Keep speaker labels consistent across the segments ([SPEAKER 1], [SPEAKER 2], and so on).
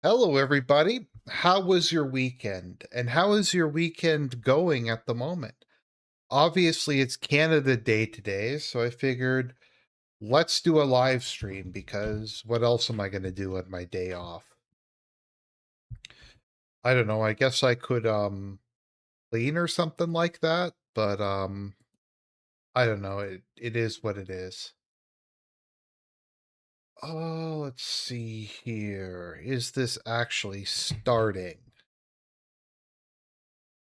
[SPEAKER 1] Hello, everybody. How was your weekend? And how is your weekend going at the moment? Obviously, it's Canada Day today, so I figured let's do a live stream because what else am I going to do on my day off? I don't know. I guess I could clean or something like that, but I don't know. It is what it is. Oh, let's see here. Is this actually starting?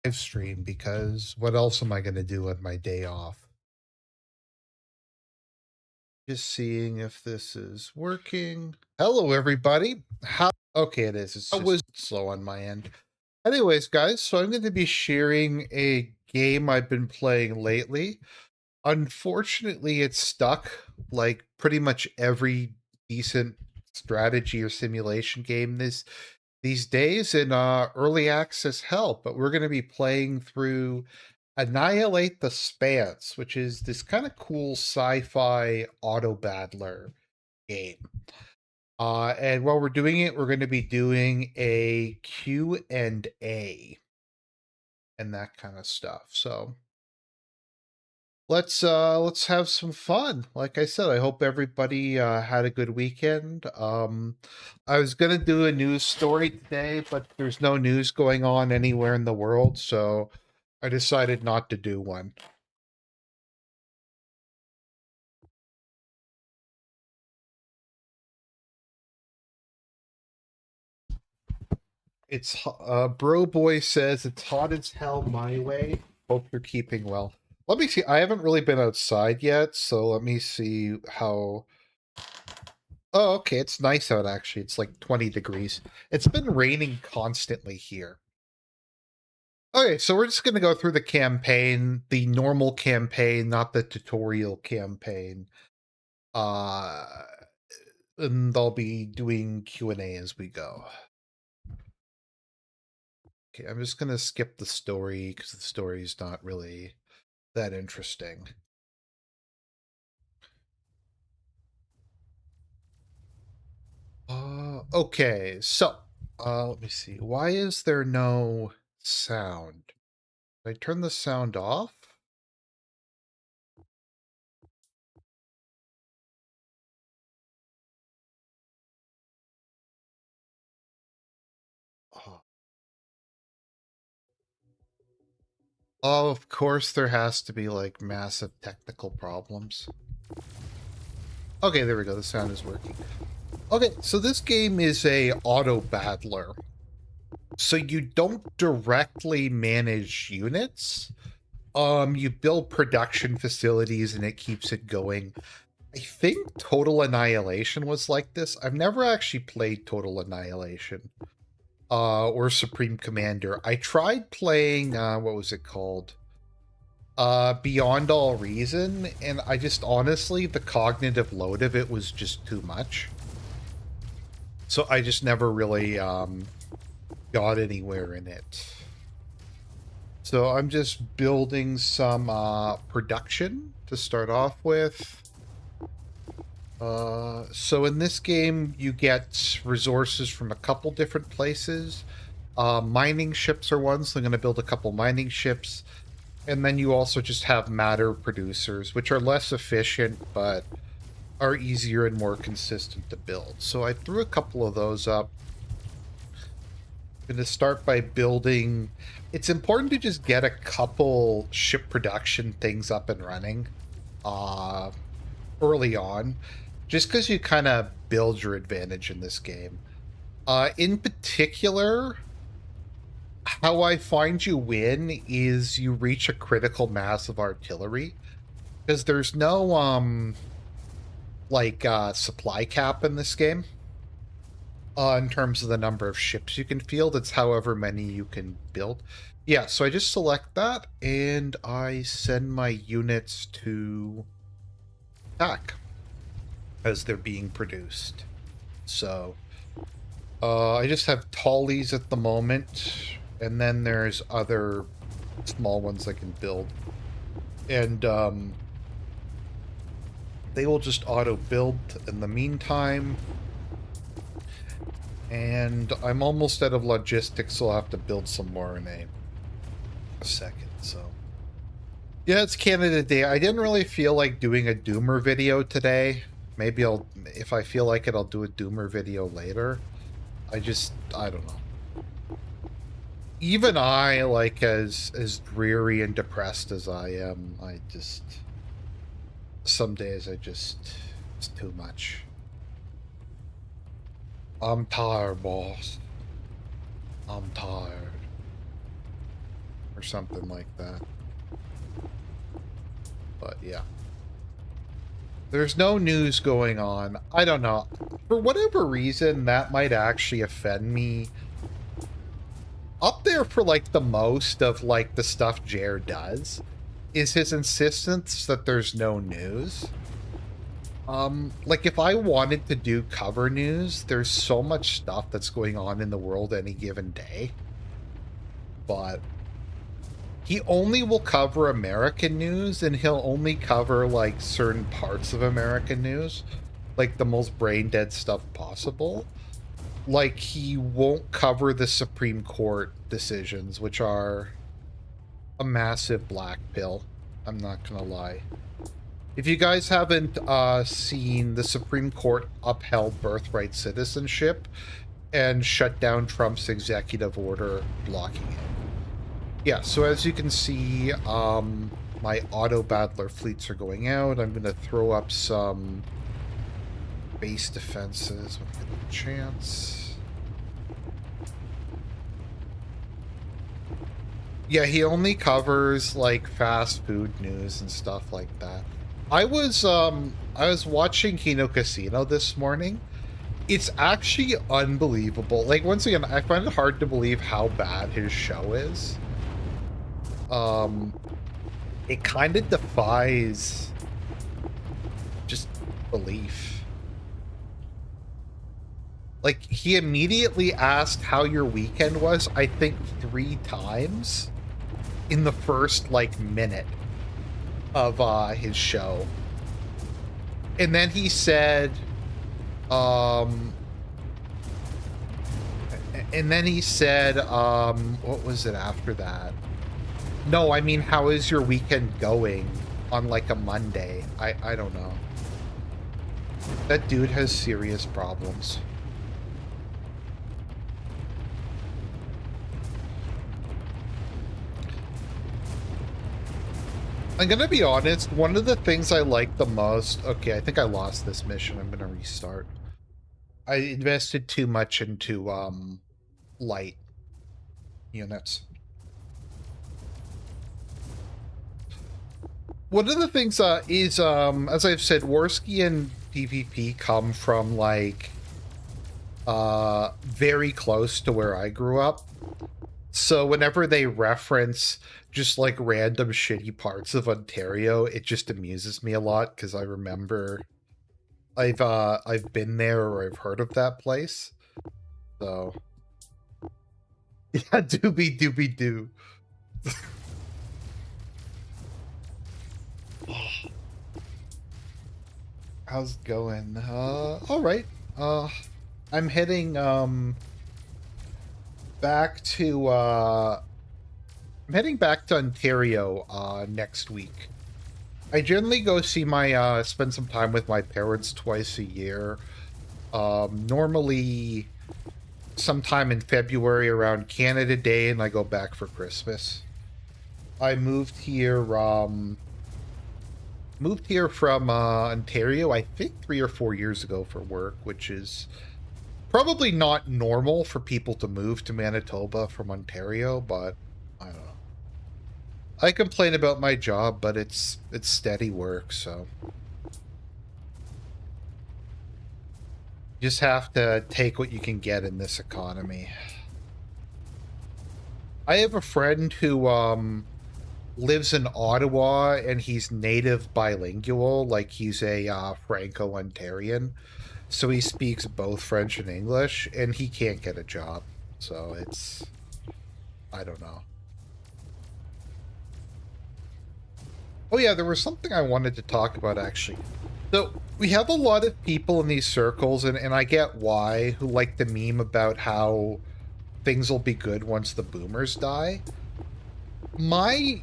[SPEAKER 1] Live stream because what else am I going to do on my day off? Just seeing if this is working. Hello, everybody. How? Okay, it is. It's just slow on my end. Anyways, guys, so I'm going to be sharing a game I've been playing lately. Unfortunately, it's stuck like pretty much every decent strategy or simulation game these days in early access hell, but we're going to be playing through Annihilate the Spance, which is this kind of cool sci-fi auto battler game. And while we're doing it, we're going to be doing a Q&A and that kind of stuff. So let's have some fun. Like I said, I hope everybody had a good weekend. I was gonna do a news story today, but there's no news going on anywhere in the world, so I decided not to do one. It's Bro Boy says it's hot as hell my way. Hope you're keeping well. Let me see. I haven't really been outside yet, so let me see how. Oh, okay. It's nice out actually. It's like 20 degrees. It's been raining constantly here. Okay, so we're just going to go through the campaign, the normal campaign, not the tutorial campaign. Uh, and I'll be doing Q&A as we go. Okay, I'm just going to skip the story because the story is not really that interesting. Okay, so let me see. Why is there no sound? Did I turn the sound off? Oh. Oh, of course there has to be like massive technical problems. Okay, there we go. The sound is working. Okay, so this game is a auto battler. So you don't directly manage units. You build production facilities and it keeps it going. I think Total Annihilation was like this. I've never actually played Total Annihilation or Supreme Commander. I tried playing what was it called? Beyond All Reason, and I just honestly the cognitive load of it was just too much. So I just never really got anywhere in it. So I'm just building some production to start off with. So in this game, you get resources from a couple different places. Mining ships are one, so I'm going to build a couple mining ships. And then you also just have matter producers, which are less efficient, but are easier and more consistent to build. So I threw a couple of those up. I'm going to start by building. It's important to just get a couple ship production things up and running early on, just because you kind of build your advantage in this game. In particular, how I find you win is you reach a critical mass of artillery, because there's no supply cap in this game. In terms of the number of ships you can field, it's however many you can build. Yeah, so I just select that, and I send my units to attack as they're being produced. So, I just have tallies at the moment, and then there's other small ones I can build. And, they will just auto-build in the meantime. And I'm almost out of logistics, so I'll have to build some more in a second, so. Yeah, it's Canada Day. I didn't really feel like doing a Doomer video today. Maybe if I feel like it, I'll do a Doomer video later. I don't know. Even I, like, as dreary and depressed as I am, some days it's too much. I'm tired, boss. I'm tired. Or something like that. But yeah. There's no news going on. I don't know. For whatever reason, that might actually offend me. Up there for, like, the most of, like, the stuff Jer does is his insistence that there's no news. Like, if I wanted to do cover news, there's so much stuff that's going on in the world any given day. But he only will cover American news, and he'll only cover, like, certain parts of American news. Like, the most brain-dead stuff possible. Like, he won't cover the Supreme Court decisions, which are a massive black pill. I'm not gonna lie. If you guys haven't seen, the Supreme Court upheld birthright citizenship and shut down Trump's executive order blocking it. Yeah, so as you can see, my auto battler fleets are going out. I'm going to throw up some base defenses when I get the chance. Yeah, he only covers, like, fast food news and stuff like that. I was watching Kino Casino this morning. It's actually unbelievable. Like, once again, I find it hard to believe how bad his show is. It kind of defies just belief. Like, he immediately asked how your weekend was, I think 3 times in the first, like, minute of his show. And then he said, what was it after that? No, I mean, how is your weekend going on, like, a Monday? I don't know. That dude has serious problems. I'm gonna be honest, one of the things I like the most... Okay, I think I lost this mission. I'm gonna restart. I invested too much into, light units. One of the things, is, as I've said, Warski and PvP come from, like, very close to where I grew up. So whenever they reference just, like, random shitty parts of Ontario, it just amuses me a lot, because I remember I've been there or I've heard of that place. So yeah, doobie doobie doo. How's it going? All right. I'm heading back to Ontario next week. I generally go see my spend some time with my parents twice a year. Normally sometime in February around Canada Day, and I go back for Christmas. I moved here from Ontario, I think 3 or 4 years ago for work, which is probably not normal for people to move to Manitoba from Ontario, but I don't know. I complain about my job, but it's steady work, so you just have to take what you can get in this economy. I have a friend who lives in Ottawa, and he's native bilingual, like he's a Franco-Ontarian, so he speaks both French and English, and he can't get a job, so I don't know. Oh yeah, there was something I wanted to talk about, actually. So we have a lot of people in these circles, and I get why, who like the meme about how things will be good once the boomers die. My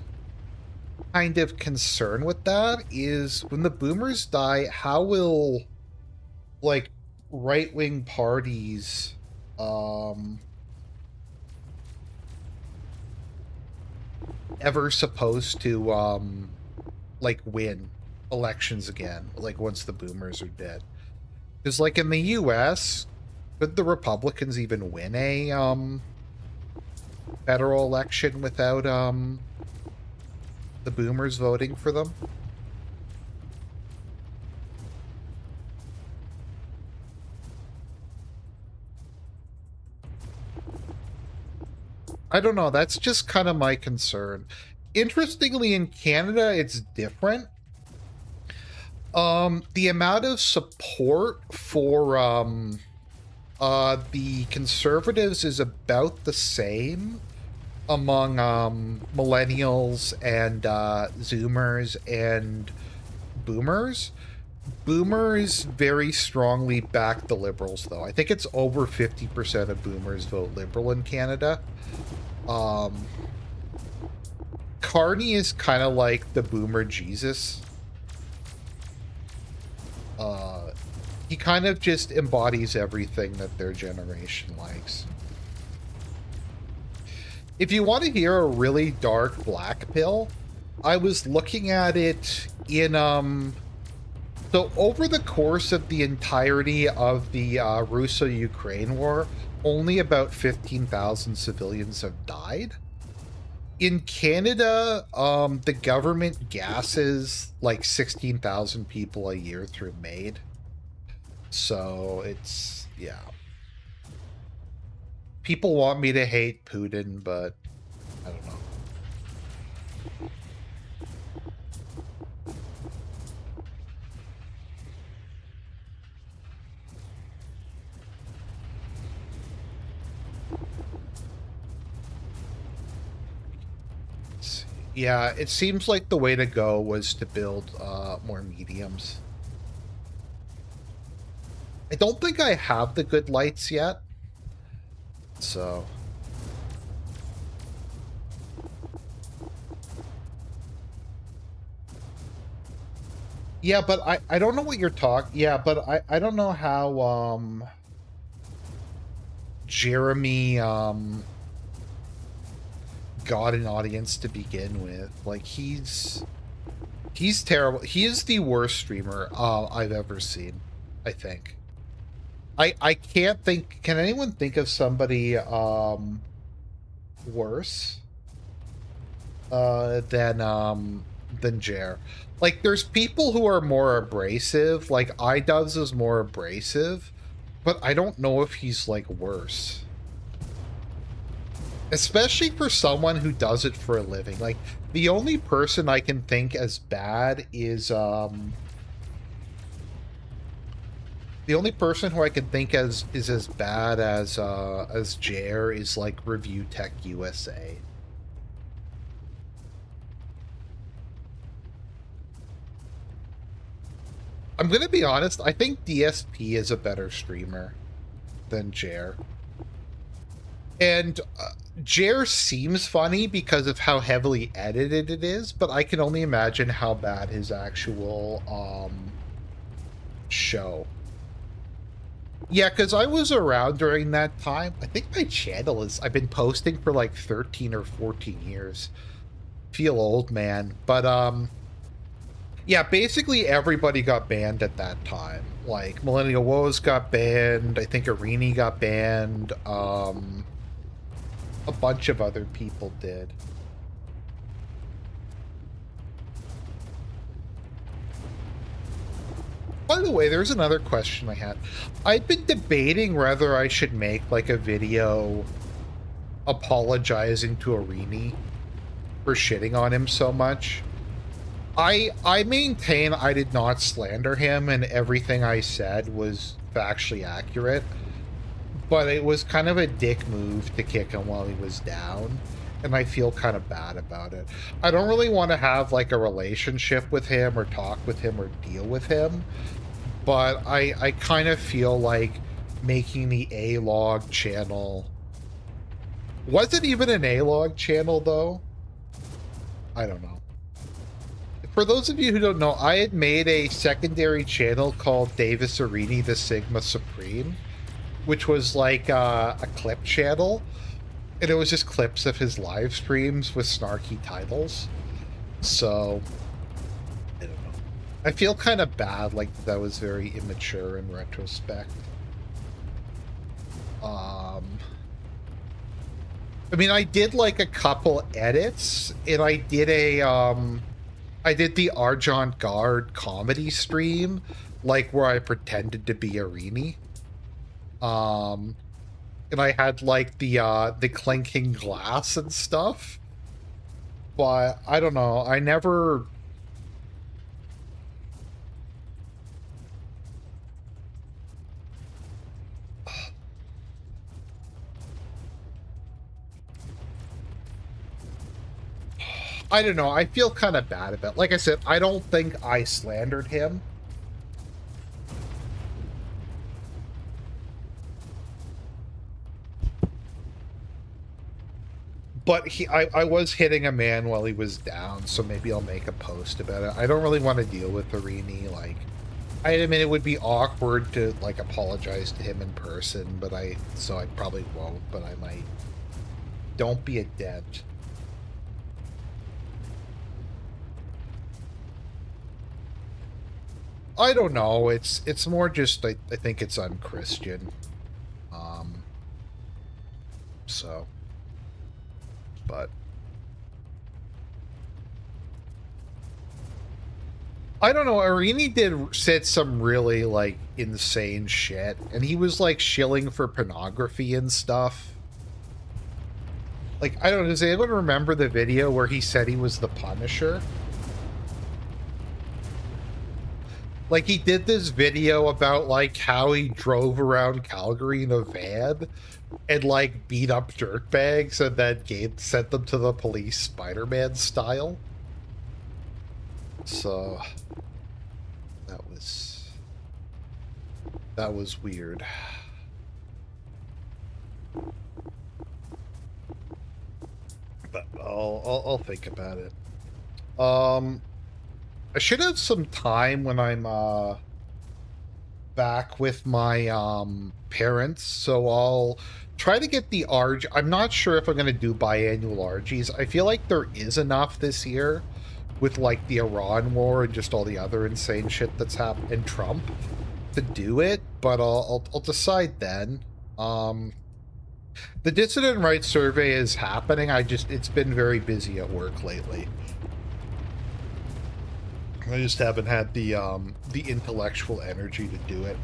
[SPEAKER 1] kind of concern with that is when the boomers die, how will, like, right-wing parties ever supposed to like win elections again, like once the boomers are dead? Because like in the US, could the Republicans even win a federal election without the boomers voting for them? I don't know. That's just kind of my concern. Interestingly, in Canada, it's different. The amount of support for the Conservatives is about the same among millennials and Zoomers and Boomers. Boomers very strongly back the Liberals, though. I think it's over 50% of Boomers vote Liberal in Canada. Carney is kind of like the Boomer Jesus. He kind of just embodies everything that their generation likes. If you want to hear a really dark black pill, I was looking at it in so over the course of the entirety of the Russo-Ukraine war, only about 15,000 civilians have died. In Canada, the government gasses like 16,000 people a year through MAID. So it's, yeah. People want me to hate Putin, but I don't know. Yeah, it seems like the way to go was to build more mediums. I don't think I have the good lights yet. So... yeah, but I don't know what you're talking... yeah, but I don't know how, Jeremy, got an audience to begin with. Like, he's terrible. He is the worst streamer, I've ever seen, I think. I can't think... can anyone think of somebody, worse, than Jer? Like, there's people who are more abrasive, like iDubbbz is more abrasive, but I don't know if he's, like, worse. Especially for someone who does it for a living. Like, the only person I can think as bad is, the only person who I can think is as bad as Jer is, like, Review Tech USA. I'm gonna be honest, I think DSP is a better streamer than Jer. And Jer seems funny because of how heavily edited it is, but I can only imagine how bad his actual show. Yeah, because I was around during that time. I think my channel is... I've been posting for like 13 or 14 years. Feel old, man. But yeah, basically everybody got banned at that time. Like, Millennial Woes got banned, I think Arini got banned, a bunch of other people did. By the way, there's another question I had. I've been debating whether I should make, like, a video apologizing to Arini for shitting on him so much. I maintain I did not slander him and everything I said was factually accurate, but it was kind of a dick move to kick him while he was down. and I feel kind of bad about it. I don't really want to have like a relationship with him or talk with him or deal with him, but I kind of feel like making the A-log channel... Was it even an A-log channel, though? I don't know. For those of you who don't know, I had made a secondary channel called Davis Arini, the Sigma Supreme, which was like a clip channel, and it was just clips of his live streams with snarky titles. So, I don't know. I feel kind of bad, like that was very immature in retrospect. I mean, I did like a couple edits, and I did I did the Argent Guard comedy stream, like where I pretended to be Arini. And I had like the clinking glass and stuff. But I don't know, I never... I don't know, I feel kind of bad about it. Like I said, I don't think I slandered him. But I was hitting a man while he was down, so maybe I'll make a post about it. I don't really want to deal with Arini, like... I mean, it would be awkward to, like, apologize to him in person, but so I probably won't, but I might. Don't be a dent. I don't know, it's more just, I think it's unchristian. So. But. I don't know, Arini said some really, like, insane shit, and he was, like, shilling for pornography and stuff. Like, I don't know, does anyone remember the video where he said he was the Punisher? Like, he did this video about, like, how he drove around Calgary in a van and, like, beat up dirtbags and then sent them to the police Spider-Man style. So... That was weird. But I'll think about it. I should have some time when I'm back with my parents, so I'll try to get the RG. I'm not sure if I'm going to do biannual RGs. I feel like there is enough this year with like the Iran war and just all the other insane shit that's happened, and Trump, to do it, but I'll decide then. The dissident rights survey is happening. It's been very busy at work lately. I just haven't had the intellectual energy to do it.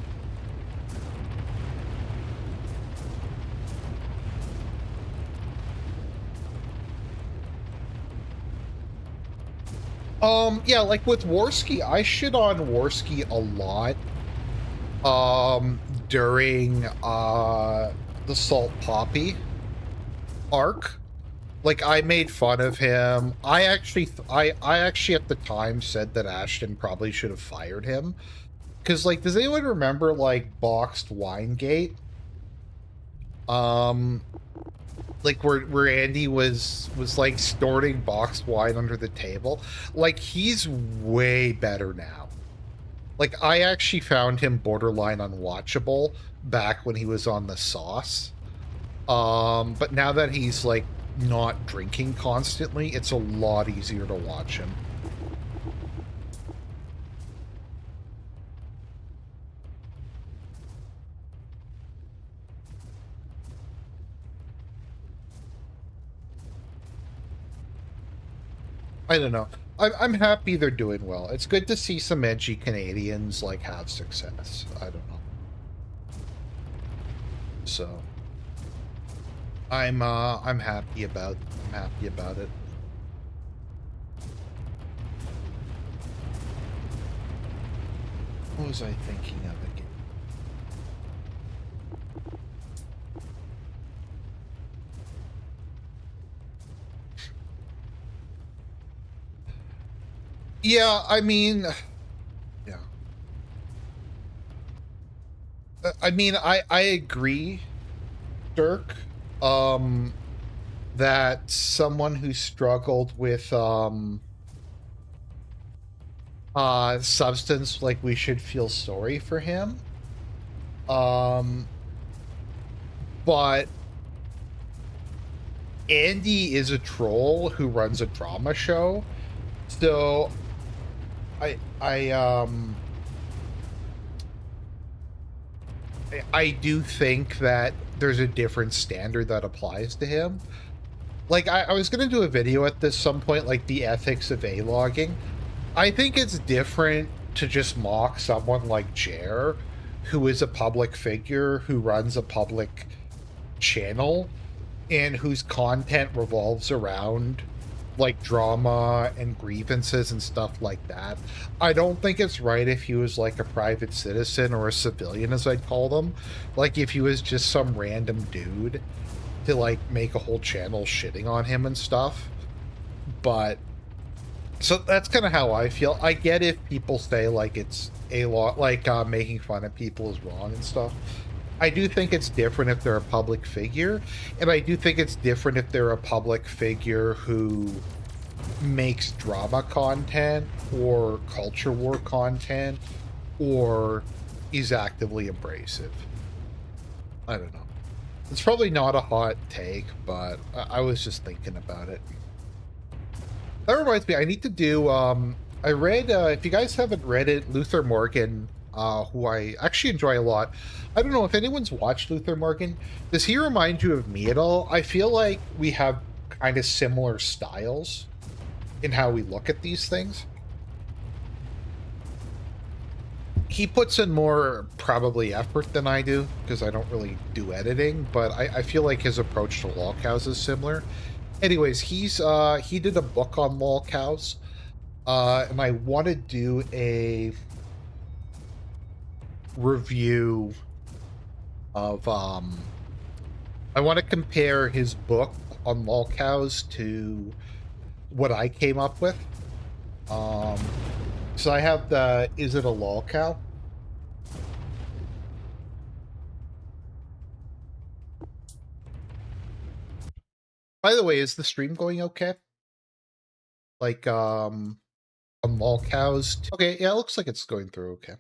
[SPEAKER 1] Yeah, like with Warski, I shit on Warski a lot. During, the Salt Poppy arc. Like, I made fun of him. I actually at the time said that Ashton probably should have fired him. Because, like, does anyone remember, like, Boxed Winegate? Like, where Andy was like, snorting boxed wine under the table? Like, he's way better now. Like, I actually found him borderline unwatchable back when he was on the sauce. But now that he's, like, not drinking constantly, it's a lot easier to watch him. I don't know. I'm happy they're doing well. It's good to see some edgy Canadians, like, have success. I don't know. So... I'm happy about it. What was I thinking of again? Yeah, I mean, yeah. I mean, I agree, Dirk, that someone who struggled with substance, like, we should feel sorry for him. But Andy is a troll who runs a drama show, so I do think that there's a different standard that applies to him. Like, I was gonna do a video at this some point, like the ethics of A-logging. I think it's different to just mock someone like Jer, who is a public figure, who runs a public channel, and whose content revolves around like drama and grievances and stuff like that. I don't think it's right if he was like a private citizen or a civilian, as I'd call them. Like if he was just some random dude to like make a whole channel shitting on him and stuff. But so that's kind of how I feel. I get if people say like it's a lot, like making fun of people is wrong and stuff. I do think it's different if they're a public figure, and I do think it's different if they're a public figure who makes drama content or culture war content or is actively abrasive. I don't know. It's probably not a hot take, but I was just thinking about it. That reminds me, I need to do, I read, if you guys haven't read it, Luther Morgan, who I actually enjoy a lot. I don't know if anyone's watched Luther Morgan. Does he remind you of me at all? I feel like we have kind of similar styles in how we look at these things. He puts in more probably effort than I do because I don't really do editing, but I feel like his approach to lol cows is similar. Anyways, he did a book on lol cows, and I want to do a review of I want to compare his book on lol cows to what I came up with. So I have the Is It a Lol Cow? By the way, is the stream going okay? Like, on lol cows? Okay, yeah, it looks like it's going through okay.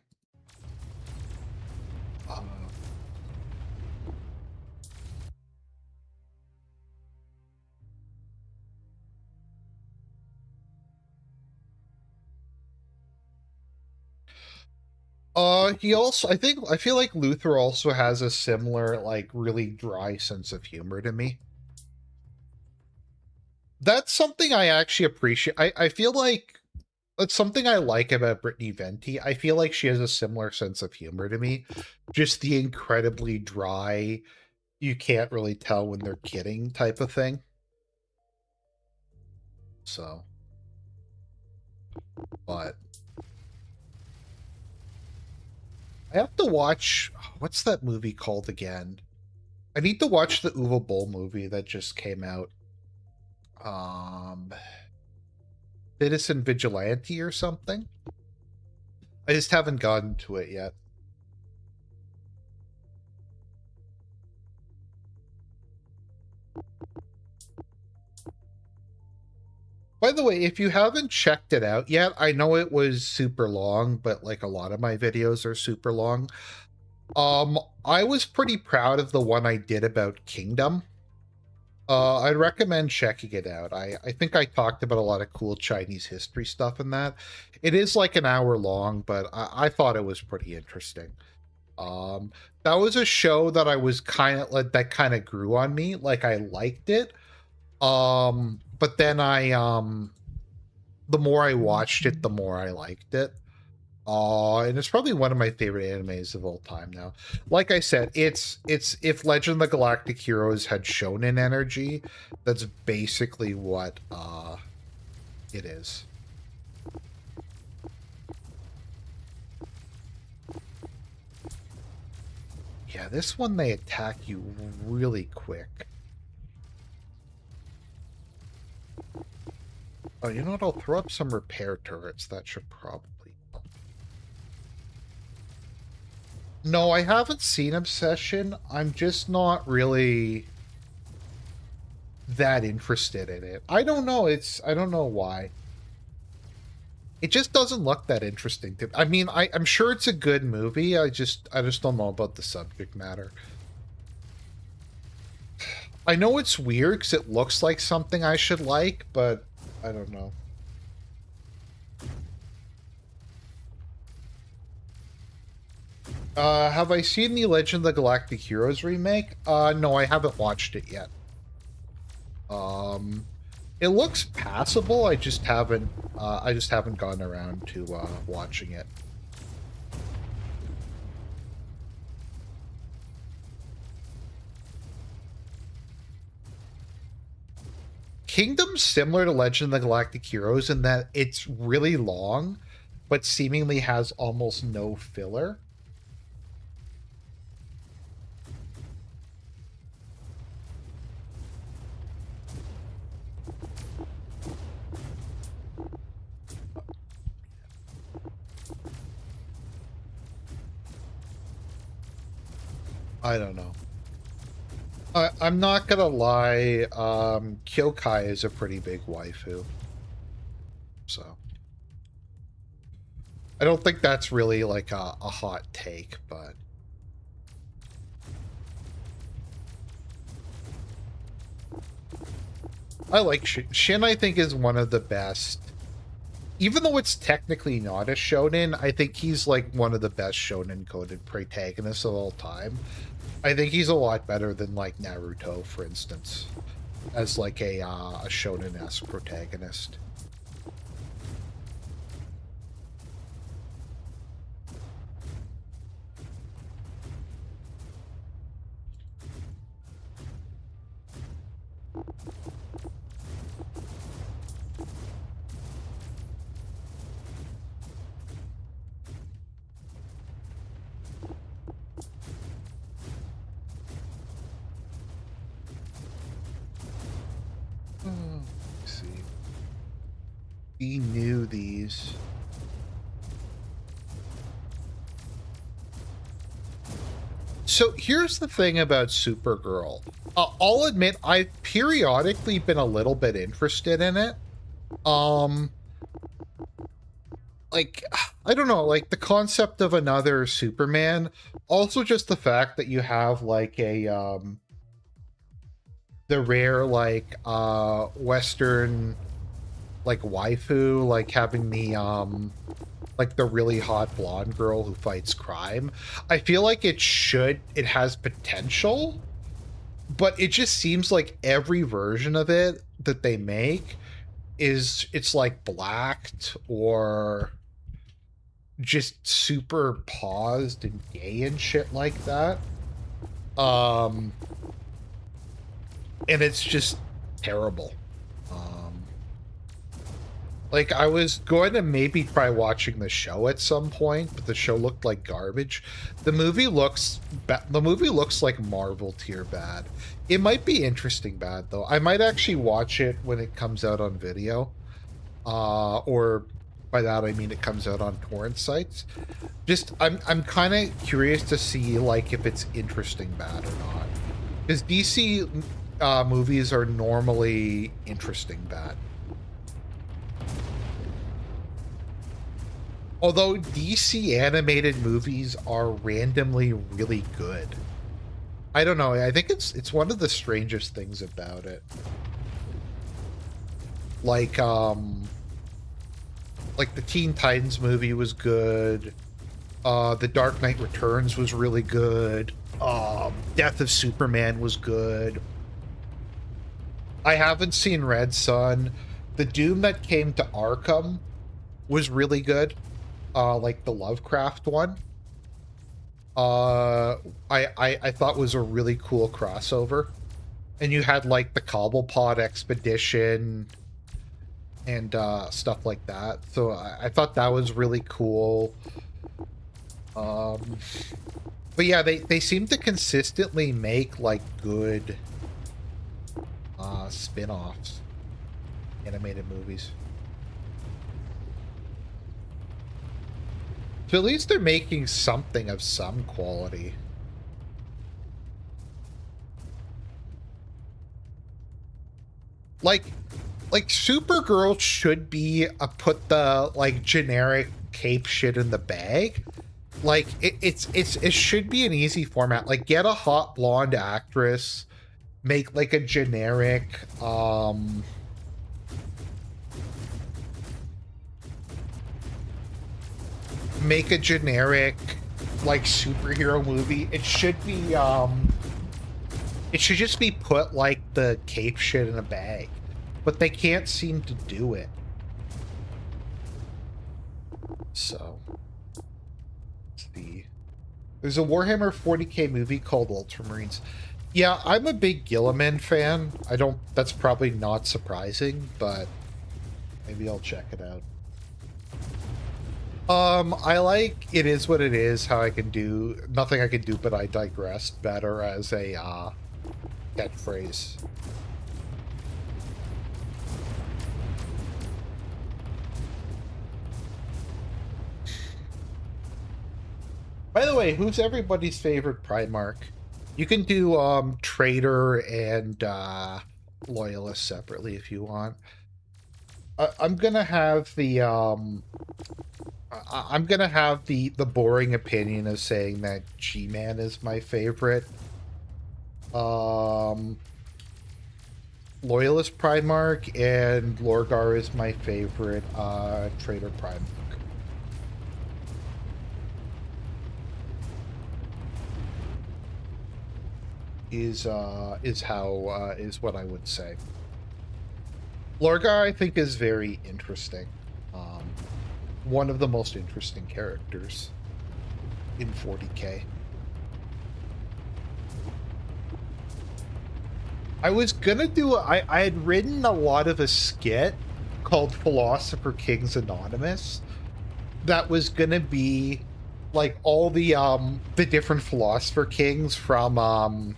[SPEAKER 1] He also, I feel like Luther also has a similar, like, really dry sense of humor to me. That's something I actually appreciate. I feel like that's something I like about Brittany Venti. I feel like she has a similar sense of humor to me. Just the incredibly dry, you can't really tell when they're kidding type of thing. So, but I have to watch, what's that movie called again? I need to watch the Uwe Boll movie that just came out. Citizen Vigilante or something? I just haven't gotten to it yet. By the way, if you haven't checked it out yet, I know it was super long, but like a lot of my videos are super long. I was pretty proud of the one I did about Kingdom. I'd recommend checking it out. I think I talked about a lot of cool Chinese history stuff in that. It is like an hour long, but I thought it was pretty interesting. That was a show that I was kind of like, that kind of grew on me. Like I liked it. But then the more I watched it, the more I liked it. And it's probably one of my favorite animes of all time now. Like I said, it's if Legend of the Galactic Heroes had shonen energy, that's basically what it is. Yeah, this one they attack you really quick. Oh, you know what? I'll throw up some repair turrets. That should probably help. No, I haven't seen Obsession. I'm just not really that interested in it. I don't know. I don't know why. It just doesn't look that interesting to. I mean, I'm sure it's a good movie. I just don't know about the subject matter. I know it's weird because it looks like something I should like, but I don't know. Have I seen the Legend of the Galactic Heroes remake? No, I haven't watched it yet. It looks passable. I just haven't gotten around to watching it. Kingdom's similar to Legend of the Galactic Heroes in that it's really long, but seemingly has almost no filler. I don't know. I'm not gonna lie, Kyokai is a pretty big waifu. So. I don't think that's really like a hot take, but... I like Shin. Shin, I think, is one of the best. Even though it's technically not a shonen, I think he's like one of the best shonen-coded protagonists of all time. I think he's a lot better than like Naruto, for instance, as like a shonen-esque protagonist. Let's see. We knew these. So here's the thing about Supergirl. I'll admit I've periodically been a little bit interested in it. Like, I don't know, like the concept of another Superman. Also just the fact that you have like a, the rare like, Western, like waifu, like having the, like the really hot blonde girl who fights crime. I feel like it has potential, but it just seems like every version of it that they make it's like blacked or just super paused and gay and shit like that. And it's just terrible. Like, I was going to maybe try watching the show at some point, but the show looked like garbage. The movie looks like Marvel tier bad. It might be interesting bad, though. I might actually watch it when it comes out on video. Or by that I mean it comes out on torrent sites. Just, I'm kind of curious to see, like, if it's interesting bad or not. Because DC movies are normally interesting bad. Although DC animated movies are randomly really good. I don't know, I think it's one of the strangest things about it. Like the Teen Titans movie was good. The Dark Knight Returns was really good. Death of Superman was good. I haven't seen Red Son. The Doom that came to Arkham was really good. Like the Lovecraft one. I thought was a really cool crossover. And you had like the Cobblepot expedition and stuff like that. So I thought that was really cool. But yeah, they seem to consistently make like good spin-offs, animated movies. So at least they're making something of some quality. Like Supergirl should be a put the like generic cape shit in the bag. Like it should be an easy format. Like get a hot blonde actress, make like a generic make a generic like superhero movie. It should be it should just be put like the cape shit in a bag. But they can't seem to do it. So let's see. There's a Warhammer 40k movie called Ultramarines. Yeah, I'm a big Gilliman fan. That's probably not surprising, but maybe I'll check it out. I like It Is What It Is, how I can do nothing I can do but I digress better as a catchphrase. By the way, who's everybody's favorite Primarch? You can do Traitor and Loyalist separately if you want. I'm gonna have the I'm gonna have the boring opinion of saying that G-Man is my favorite. Loyalist Primarch and Lorgar is my favorite Traitor Primarch. Is what I would say. Lorgar, I think, is very interesting. One of the most interesting characters in 40k. I was gonna do I had written a lot of a skit called Philosopher Kings Anonymous that was gonna be like all the different Philosopher Kings from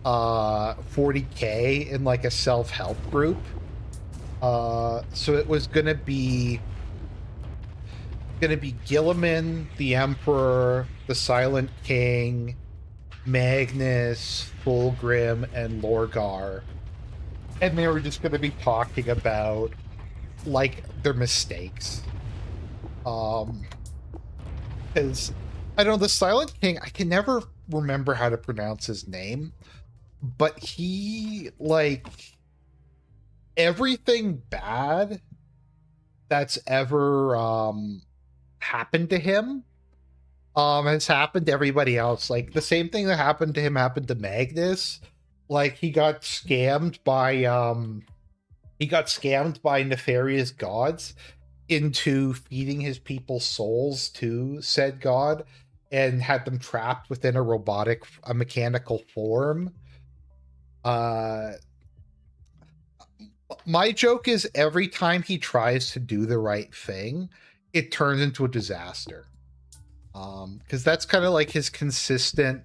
[SPEAKER 1] 40k in like a self-help group. So it was gonna be Gilliman, the Emperor, the Silent King, Magnus, Fulgrim, and Lorgar. And they were just gonna be talking about like their mistakes. Because I don't know, the Silent King, I can never remember how to pronounce his name. But he, like, everything bad that's ever happened to him has happened to everybody else. Like, the same thing that happened to him happened to Magnus. Like, he got scammed by nefarious gods into feeding his people souls to said god and had them trapped within a mechanical form. My joke is every time he tries to do the right thing, it turns into a disaster. Because that's kind of like his consistent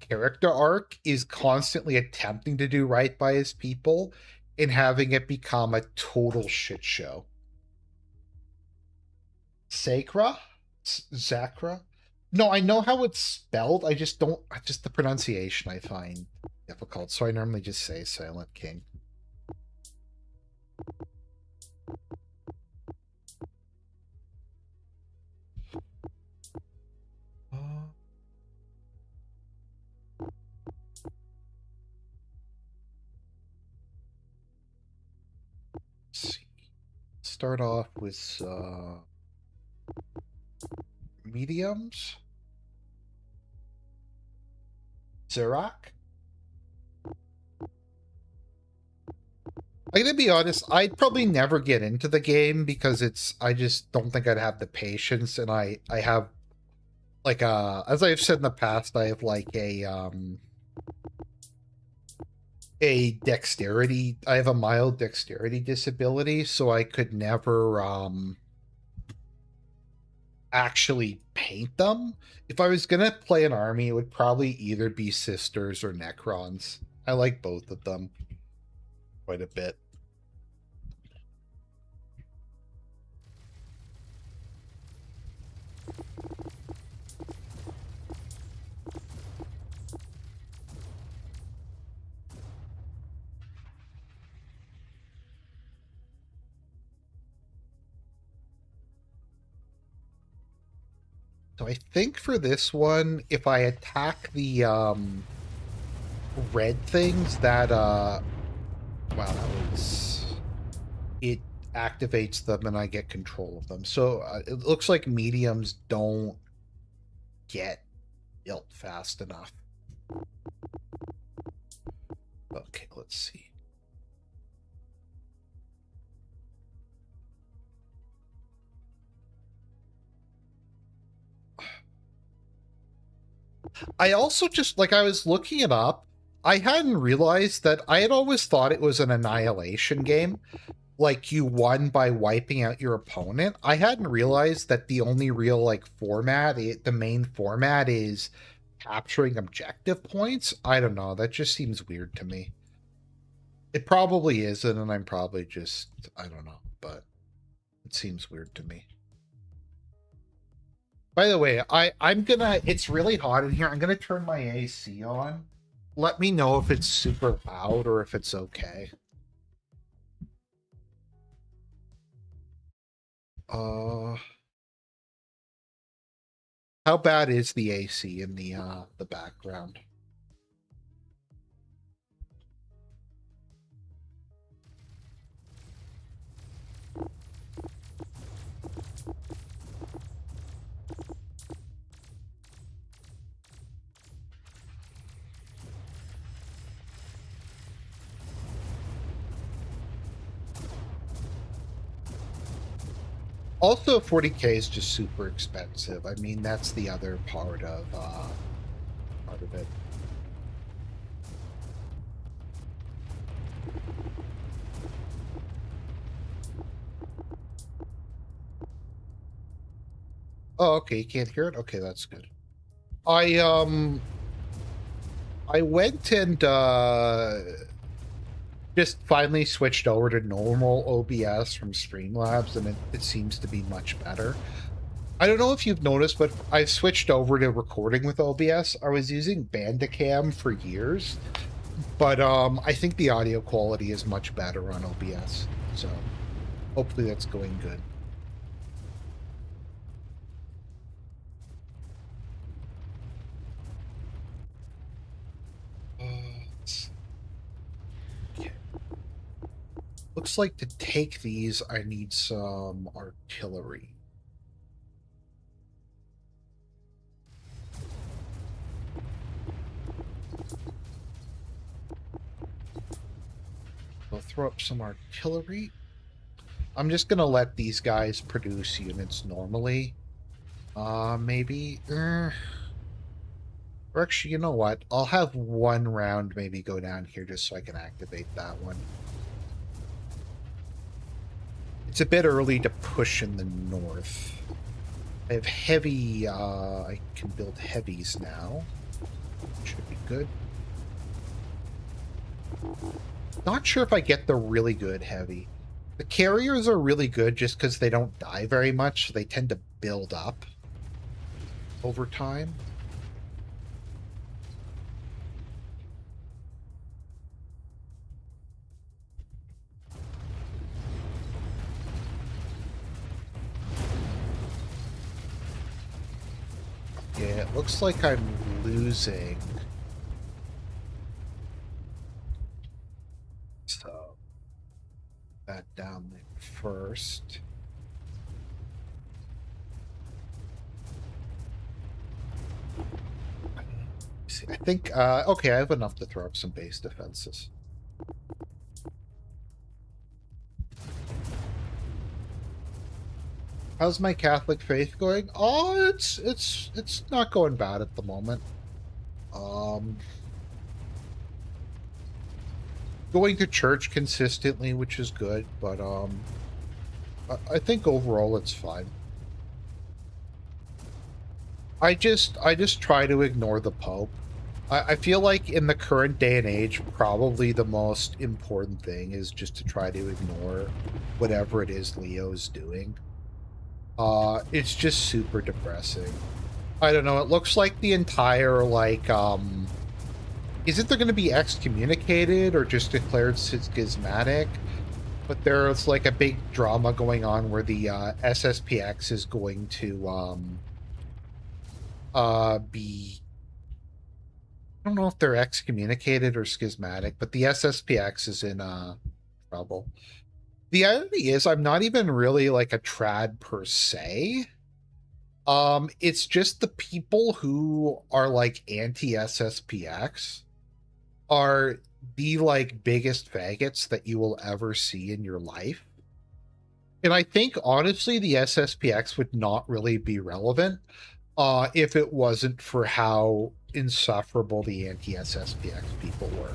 [SPEAKER 1] character arc, is constantly attempting to do right by his people and having it become a total shit show. Sacra? Zacra? No, I know how it's spelled. I just don't. Just the pronunciation I find difficult. So I normally just say Silent King. Let's see. Start off with mediums. Zerak. I'm gonna be honest, I'd probably never get into the game because I just don't think I'd have the patience, and I have like as I've said in the past, I have like a dexterity, I have a mild dexterity disability, so I could never actually paint them. If I was gonna play an army, it would probably either be Sisters or Necrons. I like both of them quite a bit. So I think for this one, if I attack the red things, that wow, that was it activates them and I get control of them. So it looks like mediums don't get built fast enough. Okay, let's see. I also just, like, I was looking it up. I hadn't realized that I had always thought it was an Annihilation game. Like, you won by wiping out your opponent. I hadn't realized that the only real, like, format, the main format is capturing objective points. I don't know. That just seems weird to me. It probably isn't, and I'm probably just, I don't know, but it seems weird to me. By the way, I'm gonna, it's really hot in here. I'm gonna turn my AC on. Let me know if it's super loud or if it's okay. How bad is the AC in the background? Also, 40K is just super expensive. I mean, that's the other part of it. Oh, okay, you can't hear it? Okay, that's good. I went and just finally switched over to normal OBS from Streamlabs, and it seems to be much better. I don't know if you've noticed, but I've switched over to recording with OBS. I was using Bandicam for years, but I think the audio quality is much better on OBS, so hopefully that's going good. Okay. Looks like to take these, I need some artillery. I'll throw up some artillery. I'm just gonna let these guys produce units normally. Maybe. Or actually, you know what? I'll have one round maybe go down here just so I can activate that one. It's a bit early to push in the north. I have heavy, I can build heavies now. Should be good. Not sure if I get the really good heavy. The carriers are really good just because they don't die very much, so they tend to build up over time. Yeah, it looks like I'm losing. So, that down there first. See, I think, okay, I have enough to throw up some base defenses. How's my Catholic faith going? Oh, it's not going bad at the moment. Going to church consistently, which is good, but I think overall it's fine. I just try to ignore the Pope. I feel like in the current day and age, probably the most important thing is just to try to ignore whatever it is Leo's doing. It's just super depressing. I don't know, it looks like the entire, like, isn't there going to be excommunicated or just declared schismatic? But there's, like, a big drama going on where the SSPX is going to, be, I don't know if they're excommunicated or schismatic, but the SSPX is in trouble. The irony is I'm not even really like a trad per se. It's just the people who are like anti-SSPX are the like biggest faggots that you will ever see in your life. And I think honestly the SSPX would not really be relevant if it wasn't for how insufferable the anti-SSPX people were.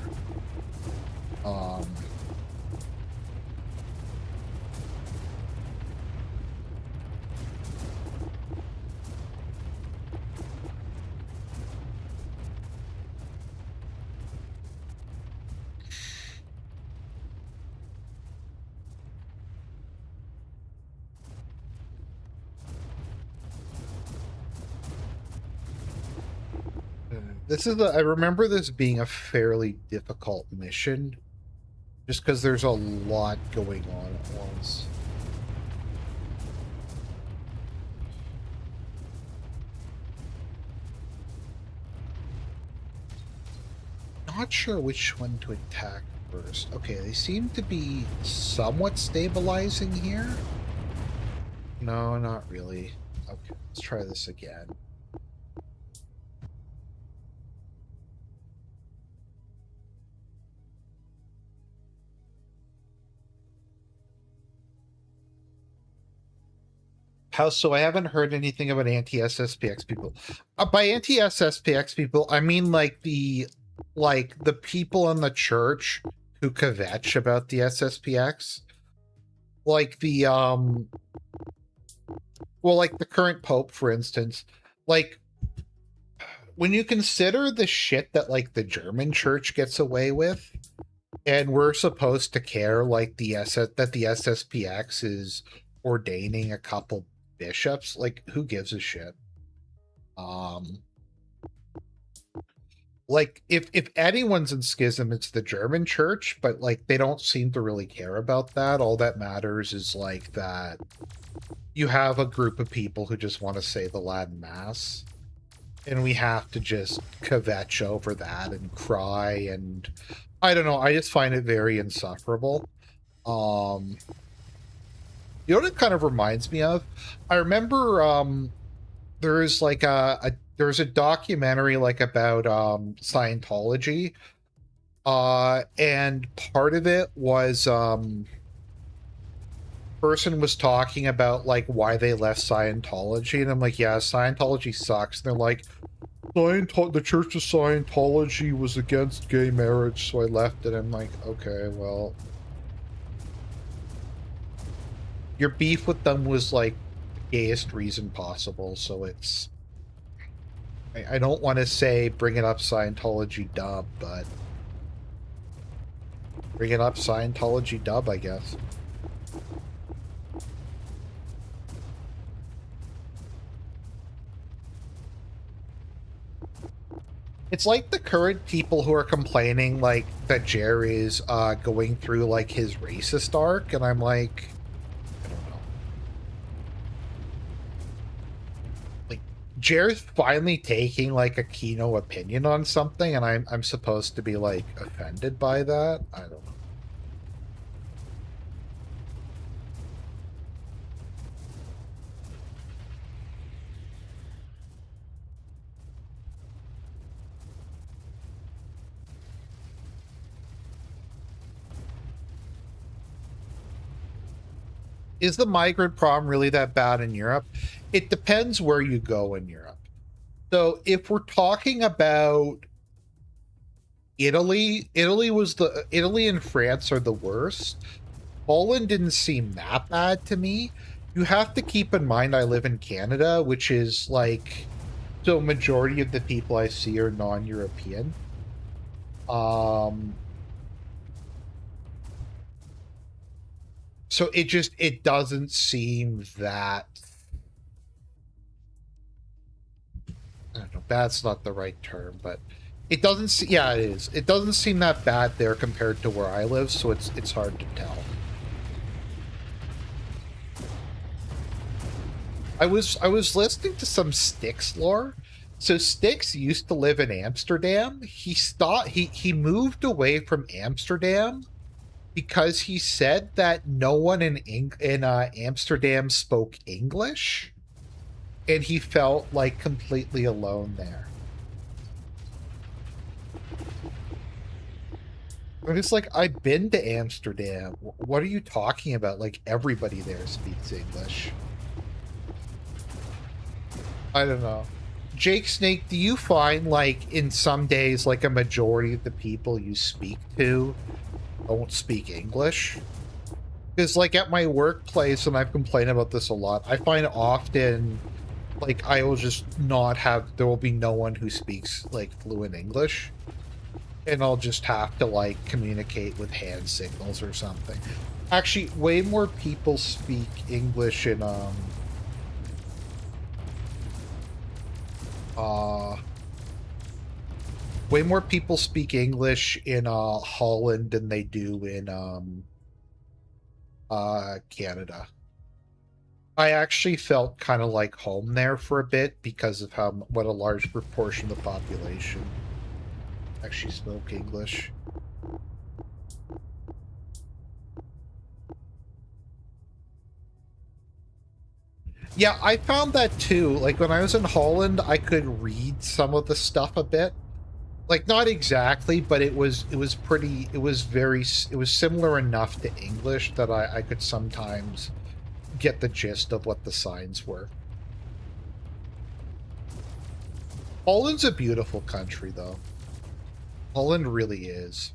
[SPEAKER 1] I remember this being a fairly difficult mission, just because there's a lot going on at once. Not sure which one to attack first. Okay, they seem to be somewhat stabilizing here. No, not really. Okay, let's try this again. So I haven't heard anything about anti-SSPX people. By anti-SSPX people, I mean like the people in the church who kvetch about the SSPX. Like the well, like the current pope, for instance. Like, when you consider the shit that like the German church gets away with, and we're supposed to care like that the SSPX is ordaining a couple bishops, like who gives a shit? Like if anyone's in schism, it's the German church, but like they don't seem to really care about that. All that matters is like that you have a group of people who just want to say the Latin Mass, and we have to just kvetch over that and cry, and I don't know, I just find it very insufferable. You know what it kind of reminds me of? I remember there's like there's a documentary like about Scientology, and part of it was person was talking about like why they left Scientology, and I'm like, yeah, Scientology sucks. And they're like, the Church of Scientology was against gay marriage, so I left it. I'm like, okay, well, your beef with them was like the gayest reason possible, so it's, I don't want to say bring it up Scientology dub, but bring it up Scientology dub, I guess. It's like the current people who are complaining like that Jerry's going through like his racist arc, and I'm like, I don't know. Like, Jerry's finally taking like a Kino opinion on something, and I'm supposed to be like offended by that? I don't know. Is the migrant problem really that bad in Europe? It depends where you go in Europe. So if we're talking about Italy and France are the worst. Poland didn't seem that bad to me. You have to keep in mind I live in Canada, which is like, so majority of the people I see are non-European. So it doesn't seem that, I don't know, bad's not the right term, but it doesn't see, yeah, it is. It doesn't seem that bad there compared to where I live, so it's hard to tell. I was listening to some Styx lore, So Styx used to live in Amsterdam. He moved away from Amsterdam because he said that no one in Amsterdam spoke English, and he felt like completely alone there. I'm just like, I've been to Amsterdam. What are you talking about? Like, everybody there speaks English. I don't know. Jake Snake, do you find, like, in some days, like, a majority of the people you speak to don't speak English? Because, like, at my workplace, and I've complained about this a lot, I find often, like, I will just not have, there will be no one who speaks, like, fluent English. And I'll just have to, like, communicate with hand signals or something. Actually, way more people speak English in, way more people speak English in, Holland than they do in, Canada. I actually felt kind of like home there for a bit because of what a large proportion of the population actually spoke English. Yeah, I found that too. Like when I was in Holland, I could read some of the stuff a bit. Like not exactly, but it was pretty, it was similar enough to English that I could sometimes get the gist of what the signs were. Holland's a beautiful country though. Holland really is.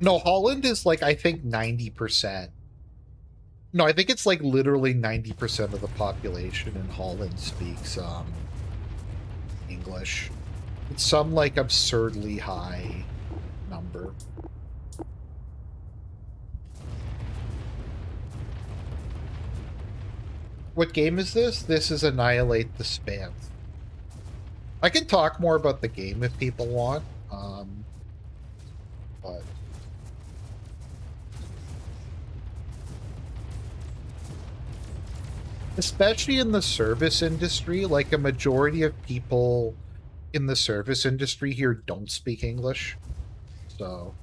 [SPEAKER 1] No, Holland is like, I think 90%. No, I think it's like literally 90% of the population in Holland speaks English. It's some like absurdly high number. What game is this? This is Annihilate the Spance. I can talk more about the game if people want, but especially in the service industry, like a majority of people in the service industry here don't speak English. So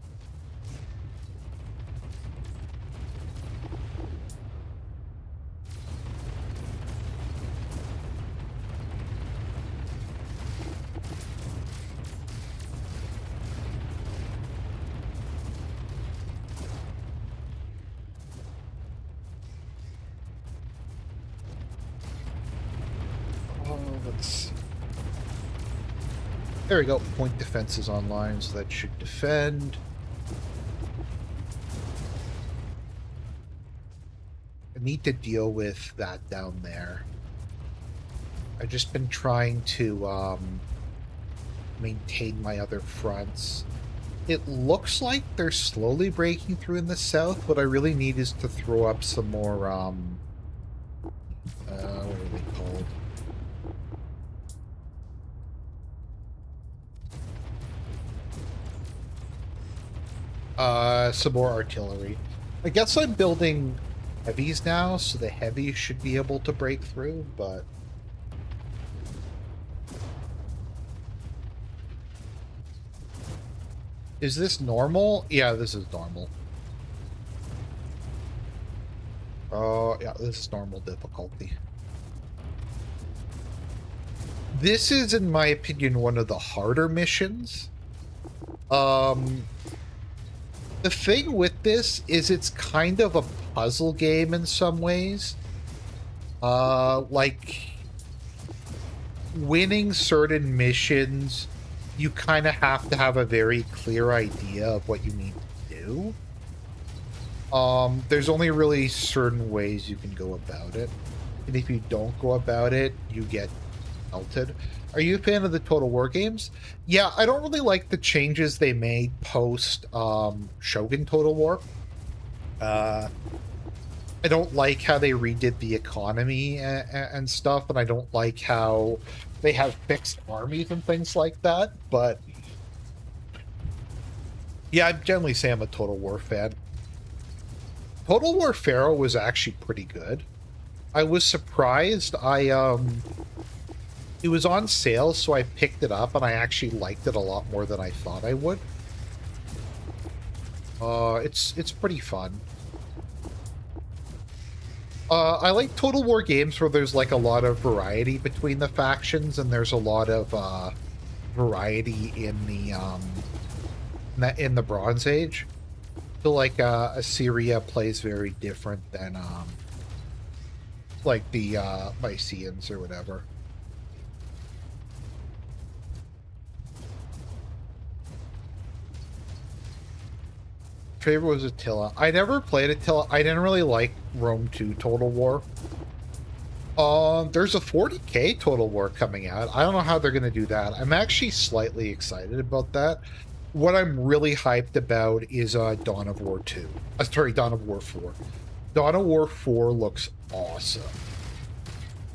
[SPEAKER 1] let's... There we go. Point defenses online, so that should defend. I need to deal with that down there. I've just been trying to maintain my other fronts. It looks like they're slowly breaking through in the south. What I really need is to throw up some more, what are they called? Some more artillery. I guess I'm building heavies now, so the heavies should be able to break through, but... Is this normal? Yeah, this is normal. Oh, yeah, this is normal difficulty. This is, in my opinion, one of the harder missions. The thing with this is it's kind of a puzzle game in some ways. Like, winning certain missions, you kind of have to have a very clear idea of what you need to do. There's only really certain ways you can go about it. And if you don't go about it, you get melted. Are you a fan of the Total War games? Yeah, I don't really like the changes they made post Shogun Total War. I don't like how they redid the economy and stuff, and I don't like how they have fixed armies and things like that, but yeah, I'd generally say I'm a Total War fan. Total War Pharaoh was actually pretty good. I was surprised. It was on sale, so I picked it up, and I actually liked it a lot more than I thought I would. It's pretty fun. I like Total War games where there's like a lot of variety between the factions, and there's a lot of variety in the Bronze Age. So like Assyria plays very different than like the Mycenaeans or whatever. Favorite was Attila. I never played Attila. I didn't really like Rome 2 Total War. There's a 40K Total War coming out. I don't know how they're going to do that. I'm actually slightly excited about that. What I'm really hyped about is Dawn of War 2. Sorry, Dawn of War 4. Dawn of War 4 looks awesome.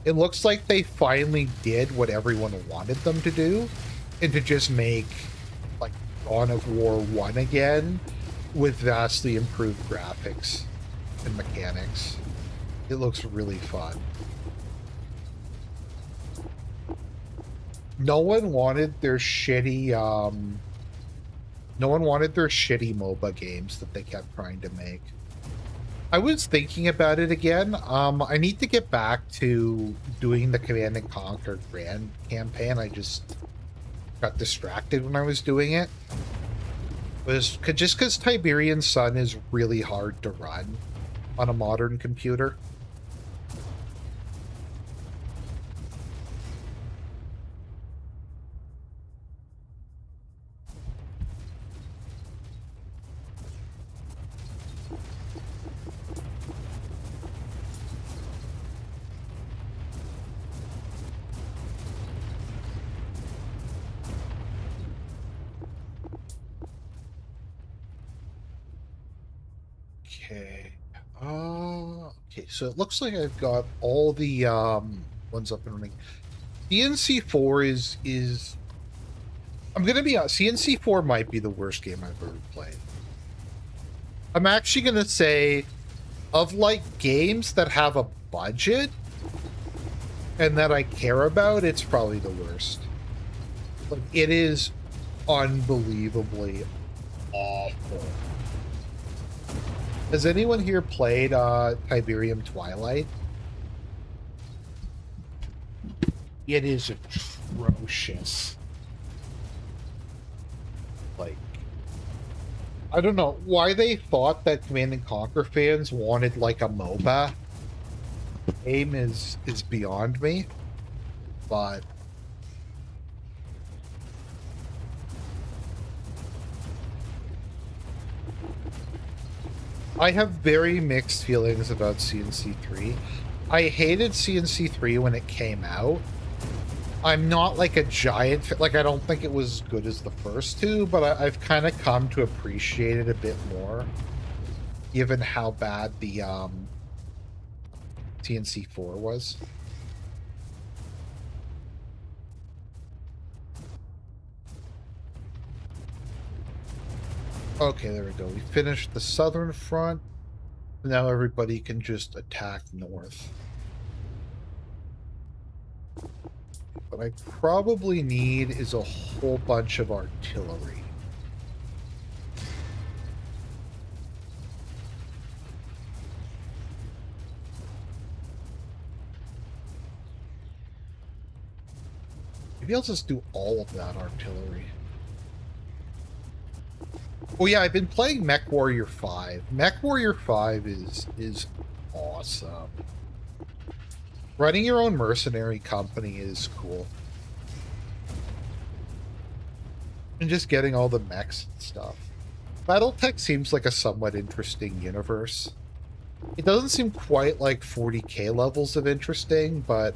[SPEAKER 1] It looks like they finally did what everyone wanted them to do, and to just make like Dawn of War 1 again with vastly improved graphics and mechanics. It looks really fun. No one wanted their shitty MOBA games that they kept trying to make. I was thinking about it again. I need to get back to doing the Command and Conquer Grand campaign. I just got distracted when I was doing it. Just because Tiberian Sun is really hard to run on a modern computer. Okay, so it looks like I've got all the ones up and running. CNC4 is I'm gonna be honest, CNC4 might be the worst game I've ever played. I'm actually gonna say, of like games that have a budget and that I care about, it's probably the worst. Like, it is unbelievably awful. Has anyone here played Tiberium Twilight? It is atrocious. Like, I don't know why they thought that Command and Conquer fans wanted like a MOBA. Game is beyond me, but I have very mixed feelings about CNC3. I hated CNC3 when it came out. I'm not like a giant, like I don't think it was as good as the first two, but I've kind of come to appreciate it a bit more, given how bad the CNC4 was. Okay, there we go. We finished the southern front. Now everybody can just attack north. What I probably need is a whole bunch of artillery. Maybe I'll just do all of that artillery. Oh yeah, I've been playing Mech Warrior 5. Mech Warrior 5 is awesome. Running your own mercenary company is cool. And just getting all the mechs and stuff. Battletech seems like a somewhat interesting universe. It doesn't seem quite like 40k levels of interesting, but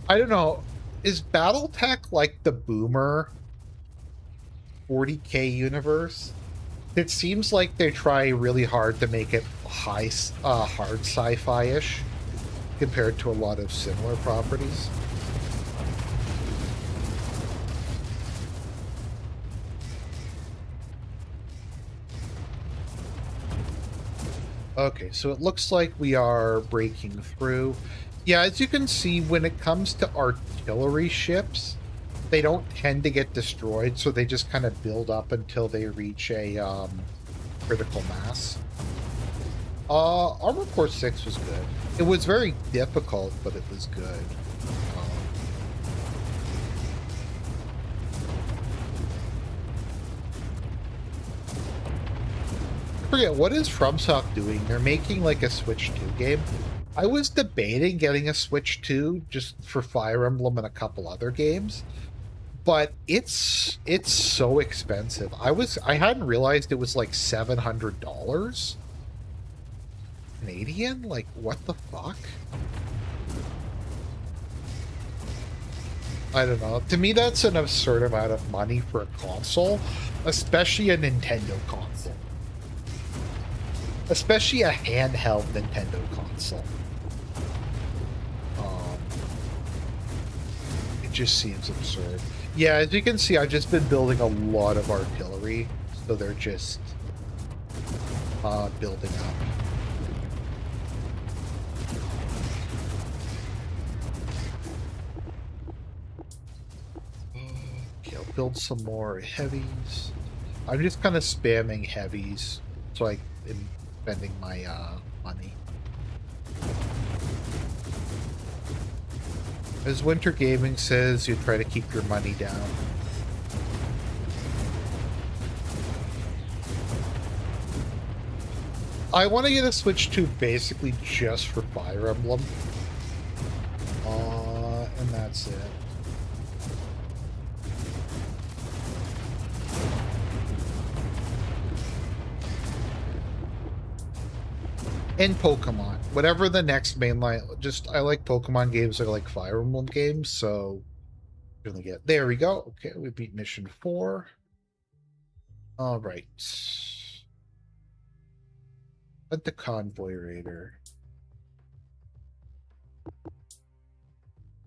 [SPEAKER 1] I don't know. Is Battletech like the boomer 40k universe? It seems like they try really hard to make it hard sci-fi-ish compared to a lot of similar properties. Okay, so it looks like we are breaking through. Yeah, as you can see, when it comes to artillery ships, they don't tend to get destroyed, so they just kind of build up until they reach a critical mass. Armor Core 6 was good. It was very difficult, but it was good. I forget, what is FromSoft doing? They're making like a Switch 2 game. I was debating getting a Switch 2 just for Fire Emblem and a couple other games, but it's so expensive. I hadn't realized it was like $700 Canadian. Like, what the fuck? I don't know. To me, that's an absurd amount of money for a console, especially a Nintendo console, especially a handheld Nintendo console. It just seems absurd. Yeah, as you can see, I've just been building a lot of artillery, so they're just building up. Okay, I'll build some more heavies. I'm just kind of spamming heavies, so I am spending my money. As Winter Gaming says, you try to keep your money down. I want to get a Switch 2 basically just for Fire Emblem. And that's it. And Pokemon. Whatever the next mainline, I like Pokemon games, I like Fire Emblem games, so gonna get there we go. Okay, we beat mission 4. Alright. Let the convoy raider.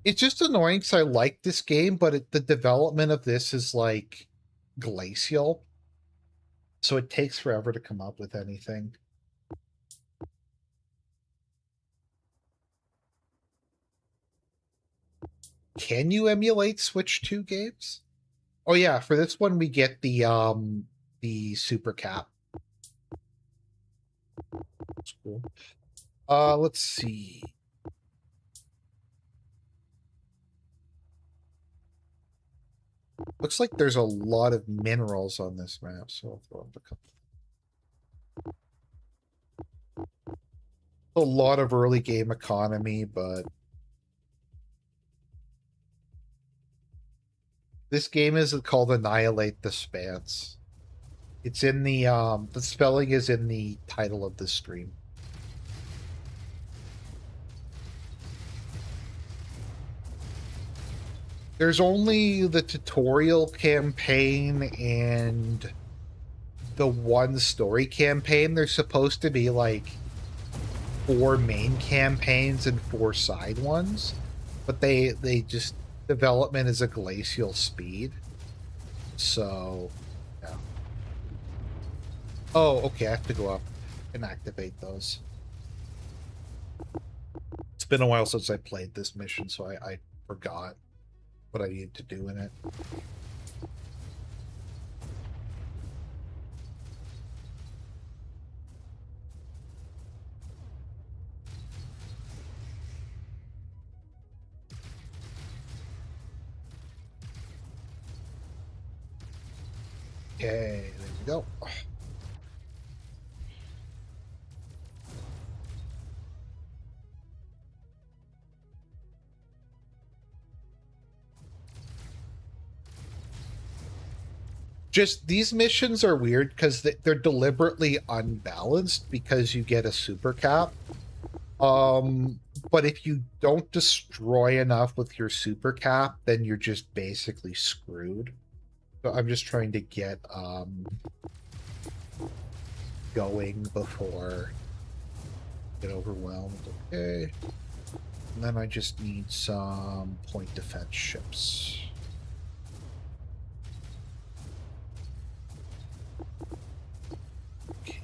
[SPEAKER 1] It's just annoying because I like this game, but the development of this is like glacial. So it takes forever to come up with anything. Can you emulate Switch 2 games? Oh yeah, for this one we get the super cap. That's cool. Let's see. Looks like there's a lot of minerals on this map, so I'll throw up a couple. A lot of early game economy, but this game is called Annihilate the Spance. It's in the spelling is in the title of the stream. There's only the tutorial campaign and the one story campaign. There's supposed to be like 4 main campaigns and 4 side ones, but they just development is a glacial speed. So yeah. Oh, okay, I have to go up and activate those. It's been a while since I played this mission, so I forgot what I needed to do in it. Okay, there we go. Just these missions are weird because they're deliberately unbalanced because you get a super cap. But if you don't destroy enough with your super cap, then you're just basically screwed. So I'm just trying to get going before I get overwhelmed. Okay. And then I just need some point defense ships. Okay.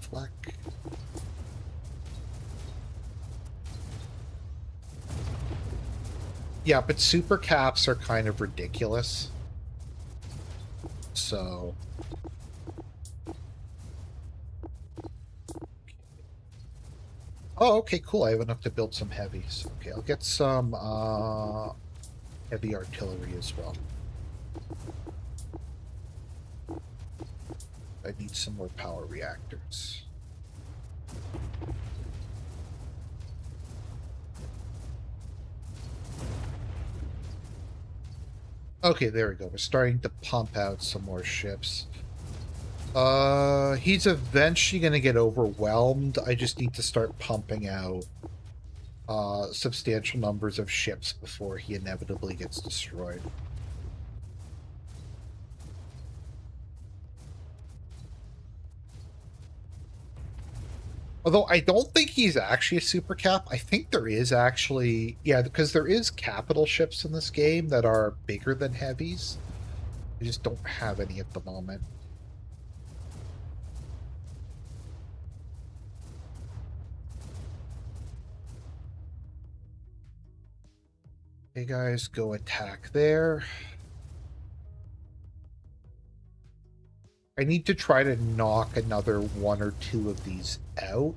[SPEAKER 1] Flak. Yeah, but super caps are kind of ridiculous. So... Oh, okay, cool. I have enough to build some heavies. Okay, I'll get some heavy artillery as well. I need some more power reactors. Okay, there we go. We're starting to pump out some more ships. He's eventually going to get overwhelmed. I just need to start pumping out substantial numbers of ships before he inevitably gets destroyed. Although I don't think he's actually a super cap. I think there is actually... Yeah, because there is capital ships in this game that are bigger than heavies. I just don't have any at the moment. Hey guys, go attack there. I need to try to knock another one or two of these out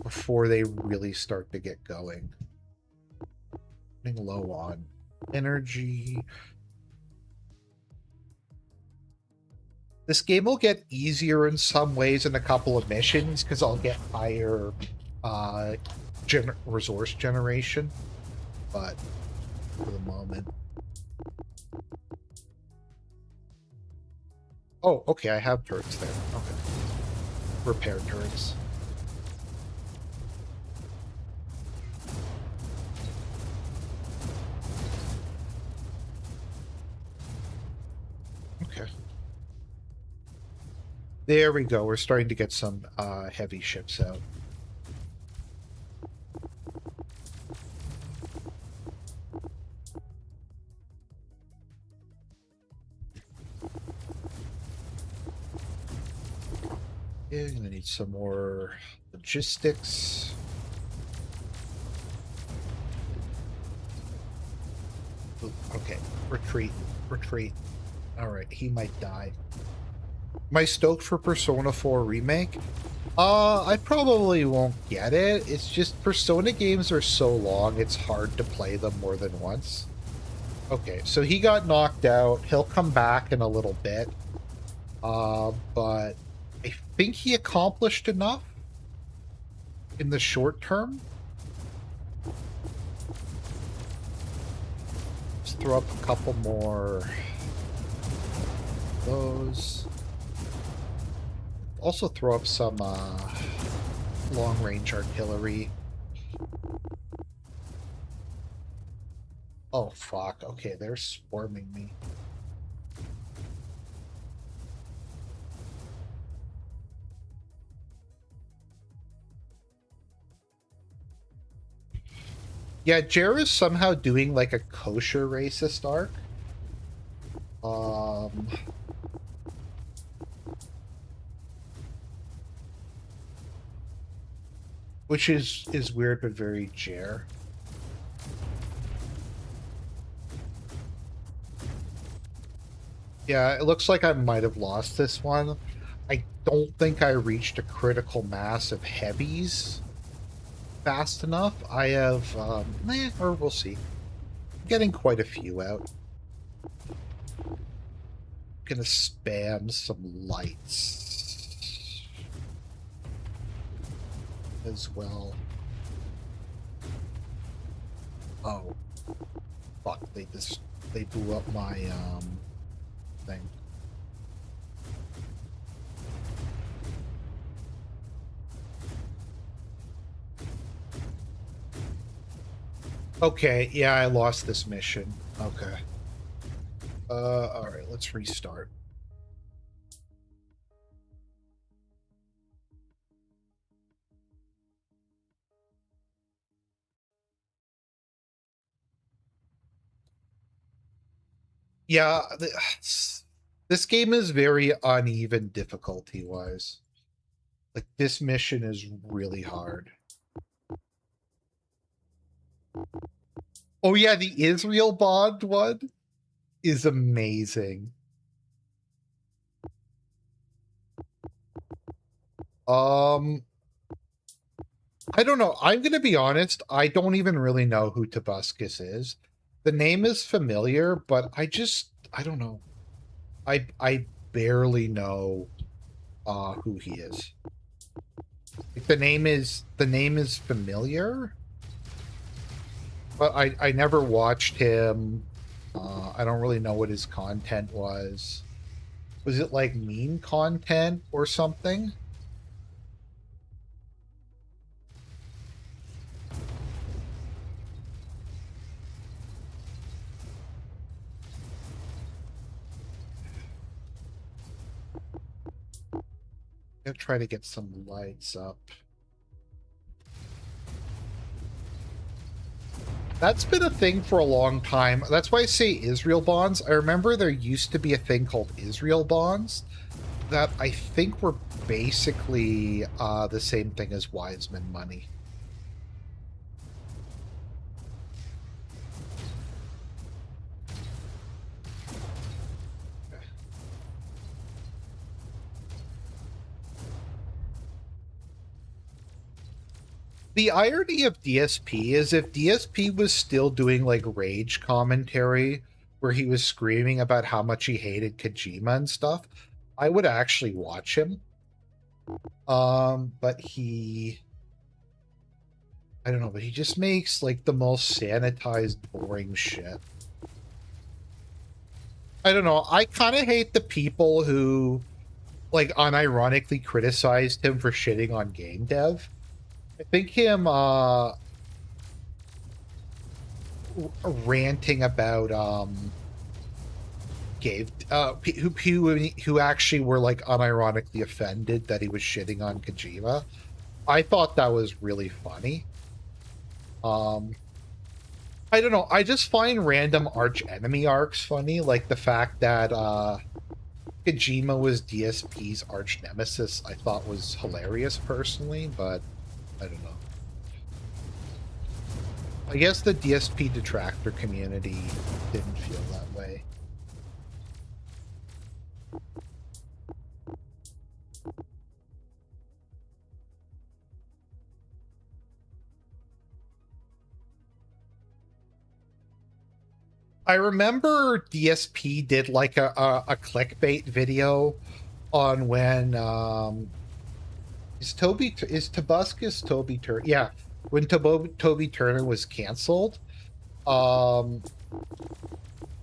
[SPEAKER 1] before they really start to get going. Running low on energy. This game will get easier in some ways in a couple of missions because I'll get higher resource generation, but for the moment... Oh, okay, I have turrets there. Okay. Repair turrets. Okay. There we go. We're starting to get some heavy ships out. Yeah, gonna need some more logistics. Ooh, okay, retreat, retreat. All right, he might die. Am I stoked for Persona 4 Remake? I probably won't get it. It's just Persona games are so long, it's hard to play them more than once. Okay, so he got knocked out. He'll come back in a little bit. But I think he accomplished enough in the short term. Let's throw up a couple more of those. Also throw up some long-range artillery. Oh, fuck. Okay, they're swarming me. Yeah, Jer is somehow doing like a kosher racist arc. Which is weird but very Jer. Yeah, it looks like I might have lost this one. I don't think I reached a critical mass of heavies fast enough. I have, or we'll see. I'm getting quite a few out. Gonna spam some lights as well. Oh, fuck! They blew up my thing. Okay, yeah, I lost this mission. Okay. All right, let's restart. Yeah, this game is very uneven difficulty-wise. Like, this mission is really hard. Oh yeah, the Israel Bond one is amazing. I don't know. I'm gonna be honest. I don't even really know who Tobuscus is. The name is familiar, but I don't know. I barely know who he is. Like the name is familiar, but I never watched him. I don't really know what his content was. Was it like meme content or something? I'm gonna try to get some lights up. That's been a thing for a long time. That's why I say Israel bonds. I remember there used to be a thing called Israel bonds that I think were basically the same thing as Wiseman money. The irony of DSP is if DSP was still doing like rage commentary where he was screaming about how much he hated Kojima and stuff, I would actually watch him. But I don't know, but he just makes like the most sanitized, boring shit. I don't know. I kind of hate the people who like unironically criticized him for shitting on game dev. I think him ranting about gave who actually were like unironically offended that he was shitting on Kojima. I thought that was really funny. Um I don't know. I just find random arch enemy arcs funny, like the fact that Kojima was DSP's arch nemesis. I thought was hilarious personally, but I don't know. I guess the DSP detractor community didn't feel that way. I remember DSP did like a clickbait video on when is Tobuscus Toby Turner? Yeah, when Toby Turner was canceled. Um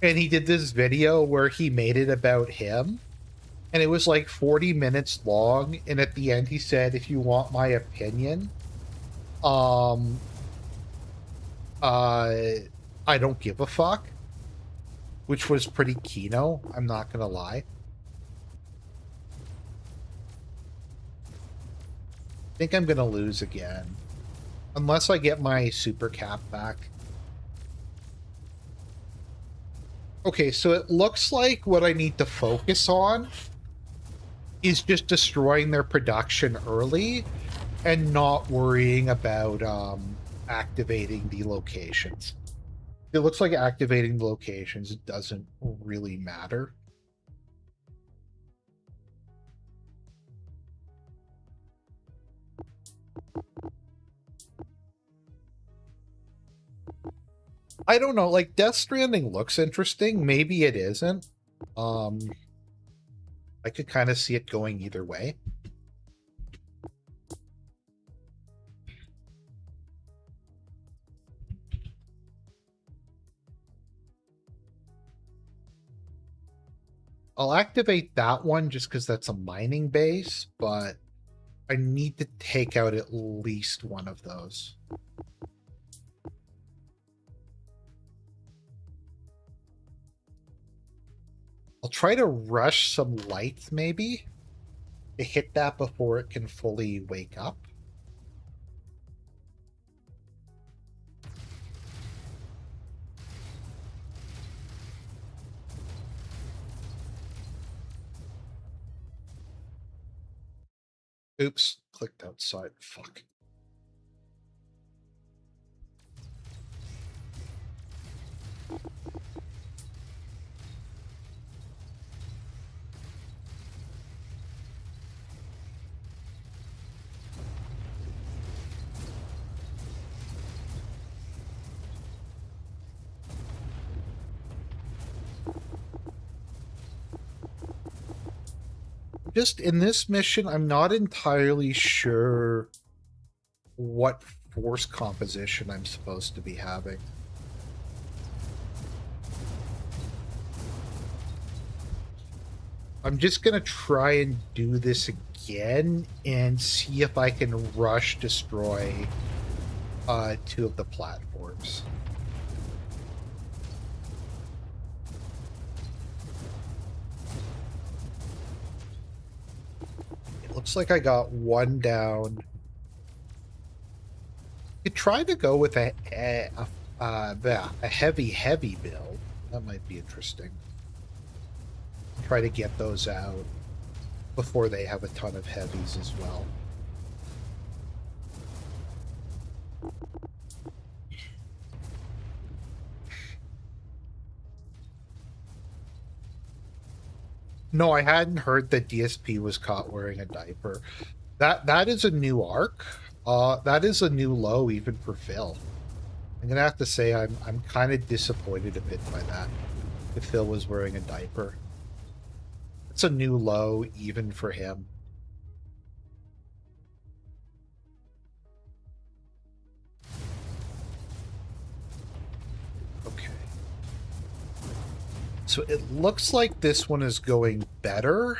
[SPEAKER 1] and he did this video where he made it about him, and it was like 40 minutes long, and at the end he said, if you want my opinion, um uh I don't give a fuck, which was pretty keynote, I'm not gonna lie. I think I'm gonna lose again. Unless I get my super cap back. Okay, so it looks like what I need to focus on is just destroying their production early and not worrying about activating the locations. It looks like activating the locations doesn't really matter. I don't know, like Death Stranding looks interesting. Maybe it isn't. Um, I could kind of see it going either way. I'll activate that one just because that's a mining base, but I need to take out at least one of those. I'll try to rush some lights, maybe, to hit that before it can fully wake up. Oops, clicked outside. Fuck. just in this mission, I'm not entirely sure what force composition I'm supposed to be having. I'm just gonna try and do this again and see if I can rush destroy 2 of the platforms. It looks like I got one down. You try to go with a heavy build. That might be interesting. Try to get those out before they have a ton of heavies as well. No, I hadn't heard that DSP was caught wearing a diaper. That is a new arc. That is a new low even for Phil. I'm gonna have to say I'm kind of disappointed a bit by that. If Phil was wearing a diaper. It's a new low even for him. Okay. So it looks like this one is going better.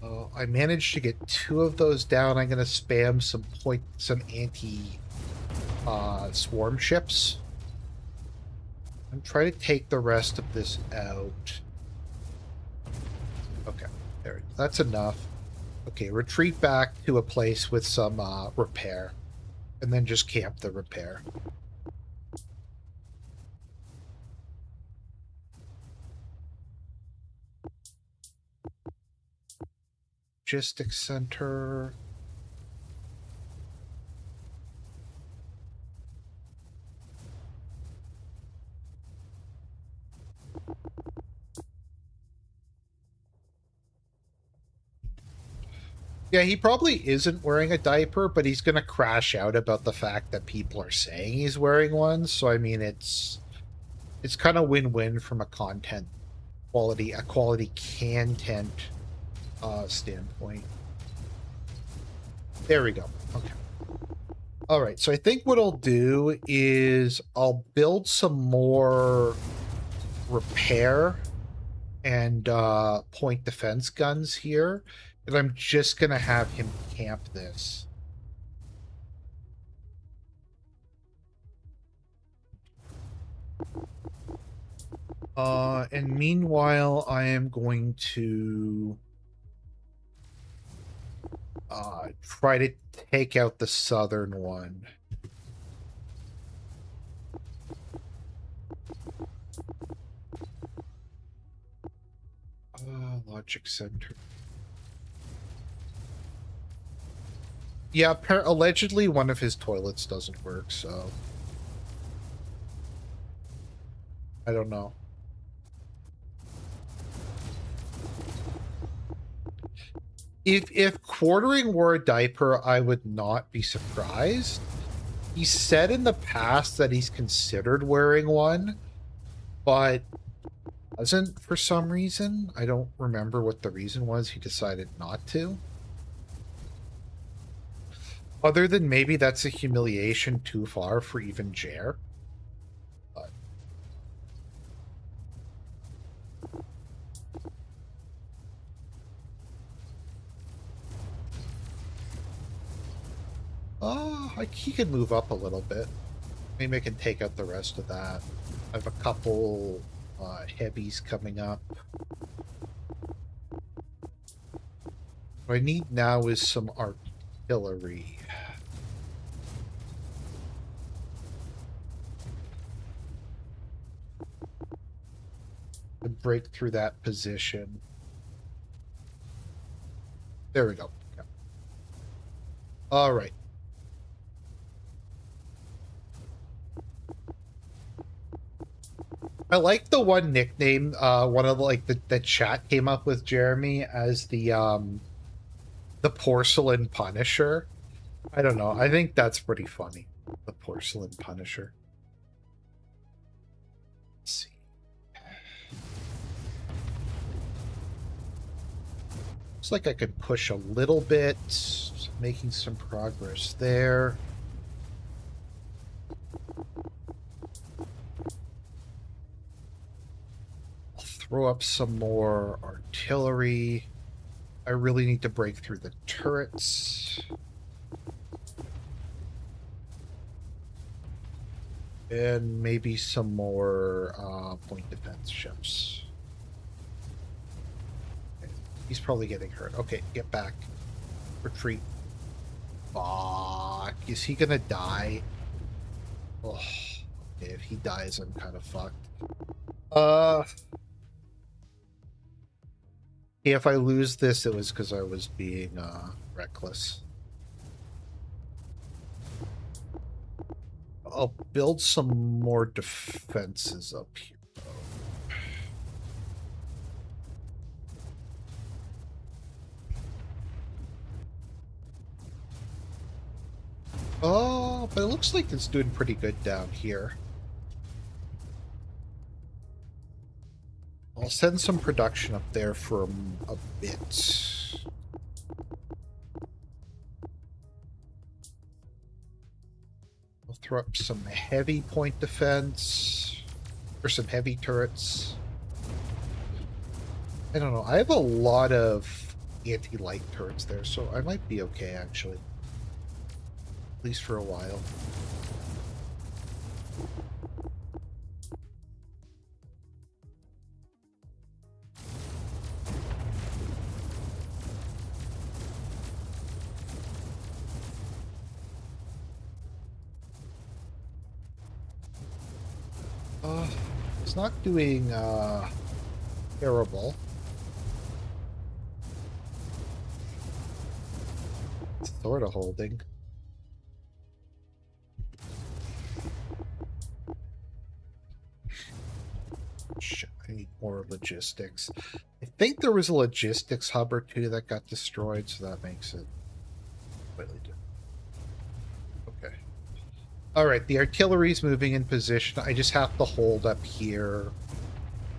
[SPEAKER 1] Oh, I managed to get 2 of those down. I'm going to spam some anti swarm ships. I'm trying to take the rest of this out. Okay, there. That's enough. Okay, retreat back to a place with some repair. And then just camp the repair. Logistics center. Yeah, he probably isn't wearing a diaper, but he's going to crash out about the fact that people are saying he's wearing one. So, I mean, it's kind of win-win from a quality content standpoint. There we go. Okay. All right. So I think what I'll do is I'll build some more repair and point defense guns here. And I'm just going to have him camp this. And meanwhile, I am going to try to take out the southern one. Logic center. Yeah, allegedly one of his toilets doesn't work, so I don't know. If quartering were a diaper, I would not be surprised. He said in the past that he's considered wearing one, but doesn't for some reason. I don't remember what the reason was. He decided not to. Other than maybe that's a humiliation too far for even Jer. But he could move up a little bit. Maybe I can take out the rest of that. I have a couple heavies coming up. What I need now is some artillery. To break through that position. There we go. Yeah. All right. I like the one nickname, one of the chat came up with Jeremy as the Porcelain Punisher. I don't know. I think that's pretty funny. The Porcelain Punisher. Let's see. Looks like I could push a little bit, making some progress there. I'll throw up some more artillery. I really need to break through the turrets. And maybe some more point defense ships. Okay. He's probably getting hurt. Okay, get back. Retreat. Fuck. Is he gonna die? Oh, okay, if he dies, I'm kind of fucked. If I lose this, it was because I was being reckless. I'll build some more defenses up here, though. Oh, but it looks like it's doing pretty good down here. I'll send some production up there for a bit. I'll throw up some heavy point defense, or some heavy turrets. I don't know. I have a lot of anti-light turrets there, so I might be okay, actually. At least for a while. It's not doing terrible. It's sort of holding. Shit, I need more logistics. I think there was a logistics hub or two that got destroyed, so that makes it slightly different. Okay. Alright, the artillery's moving in position. I just have to hold up here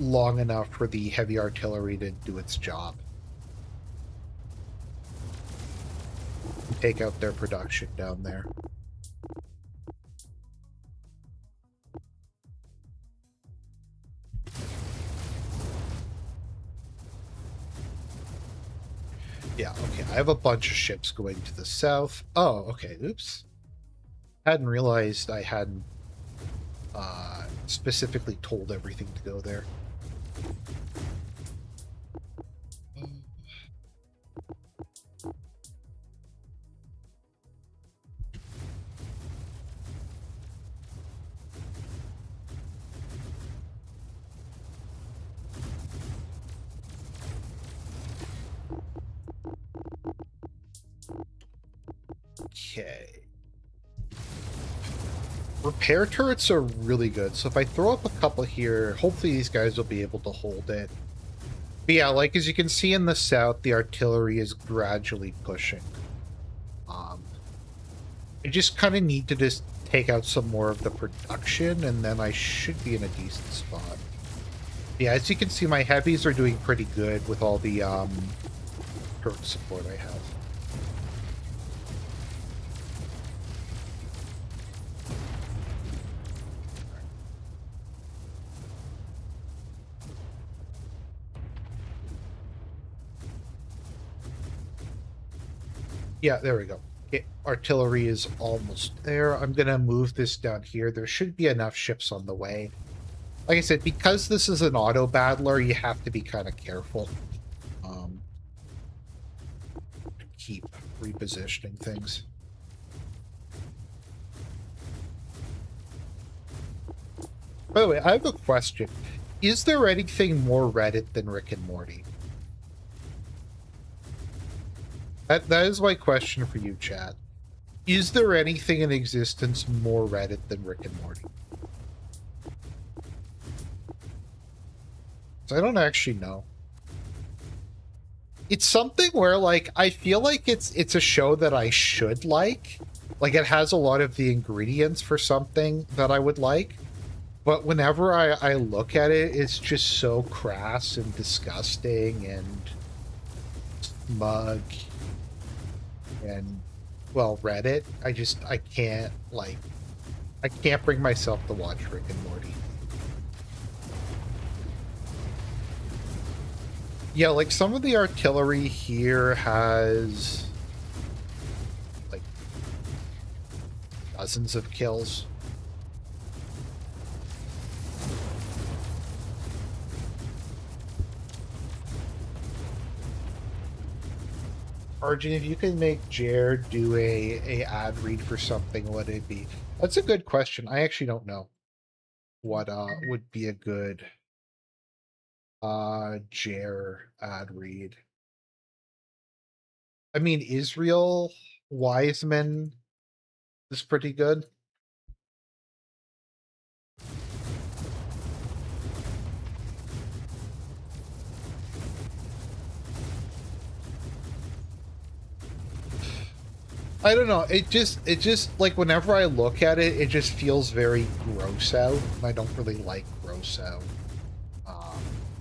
[SPEAKER 1] long enough for the heavy artillery to do its job. Take out their production down there. Yeah, okay. I have a bunch of ships going to the south. Oh, okay. Oops. Hadn't realized I hadn't specifically told everything to go there. Okay. Repair turrets are really good, so if I throw up a couple here, hopefully these guys will be able to hold it. But yeah, like as you can see in the south, the artillery is gradually pushing. I just kind of need to just take out some more of the production, and then I should be in a decent spot. Yeah, as you can see, my heavies are doing pretty good with all the turret support I have. Yeah, there we go. Okay, artillery is almost there. I'm going to move this down here. There should be enough ships on the way. Like I said, because this is an auto battler, you have to be kind of careful. Keep repositioning things. By the way, I have a question. Is there anything more Reddit than Rick and Morty? That is my question for you, chat. Is there anything in existence more Reddit than Rick and Morty? So I don't actually know. It's something where, like, I feel like it's a show that I should like. Like, it has a lot of the ingredients for something that I would like. But whenever I look at it, it's just so crass and disgusting and mug and, well, Reddit. I can't, like, I can't bring myself to watch Rick and Morty. Yeah, like, some of the artillery here has, like, dozens of kills. Arjun, if you could make Jared do a ad read for something, what would it be? That's a good question. I actually don't know what would be a good Jer ad read. I mean, Israel Wiseman is pretty good. I don't know. It just like whenever I look at it, it just feels very gross out. And I don't really like gross out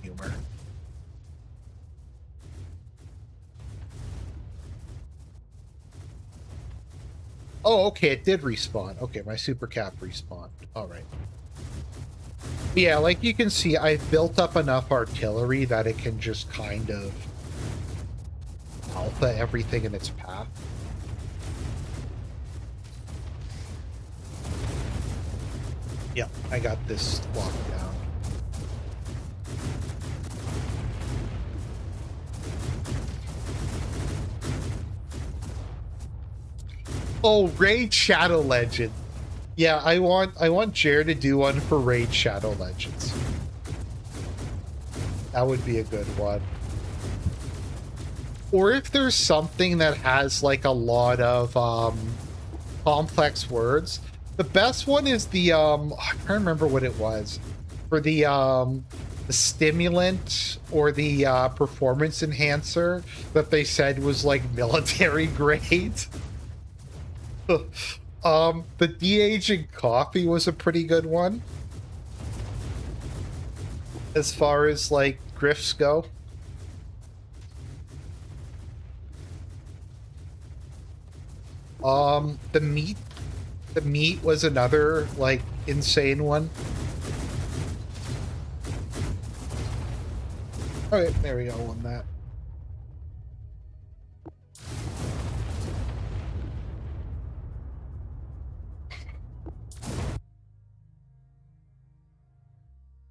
[SPEAKER 1] humor. Oh, okay, it did respawn. Okay, my super cap respawned. All right. Yeah, like you can see, I've built up enough artillery that it can just kind of alpha everything in its path. Yep, I got this locked down. Oh, Raid Shadow Legend. Yeah, I want Jer to do one for Raid Shadow Legends. That would be a good one. Or if there's something that has like a lot of complex words. The best one is the I can't remember what it was. For the stimulant or the performance enhancer that they said was like military grade. The de-aging coffee was a pretty good one. As far as like grifts go. The meat was another like insane one. All right, there we go on that.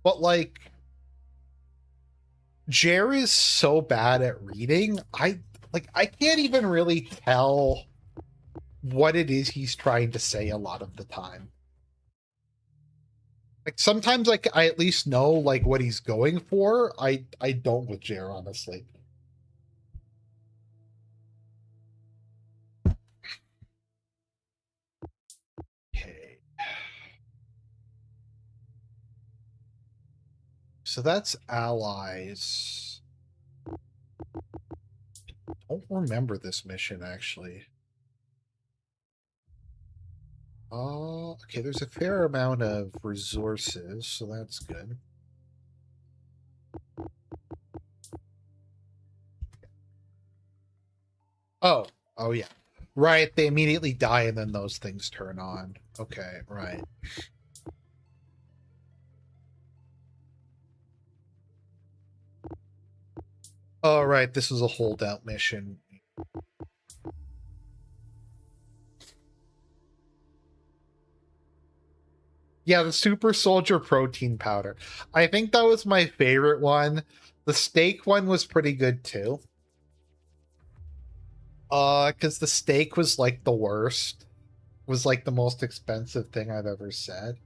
[SPEAKER 1] But like Jer is so bad at reading. I can't even really tell what it is he's trying to say a lot of the time. Like sometimes like I at least know like what he's going for. I don't with Jer, honestly. Okay. So that's allies. I don't remember this mission actually. Okay, there's a fair amount of resources, so that's good. Oh yeah. Right, they immediately die and then those things turn on. Okay, right. Oh, right, this is a holdout mission. Yeah, the super soldier protein powder. I think that was my favorite one. The steak one was pretty good too. Because the steak was like the worst. Was like the most expensive thing I've ever said.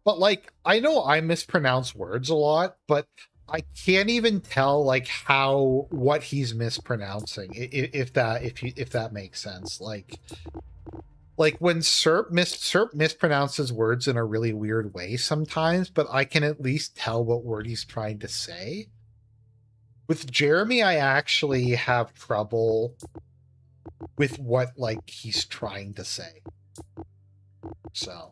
[SPEAKER 1] But like, I know I mispronounce words a lot, but I can't even tell like what he's mispronouncing. If that makes sense. Like when Serp mispronounces words in a really weird way sometimes, but I can at least tell what word he's trying to say. With Jeremy, I actually have trouble with what like he's trying to say. So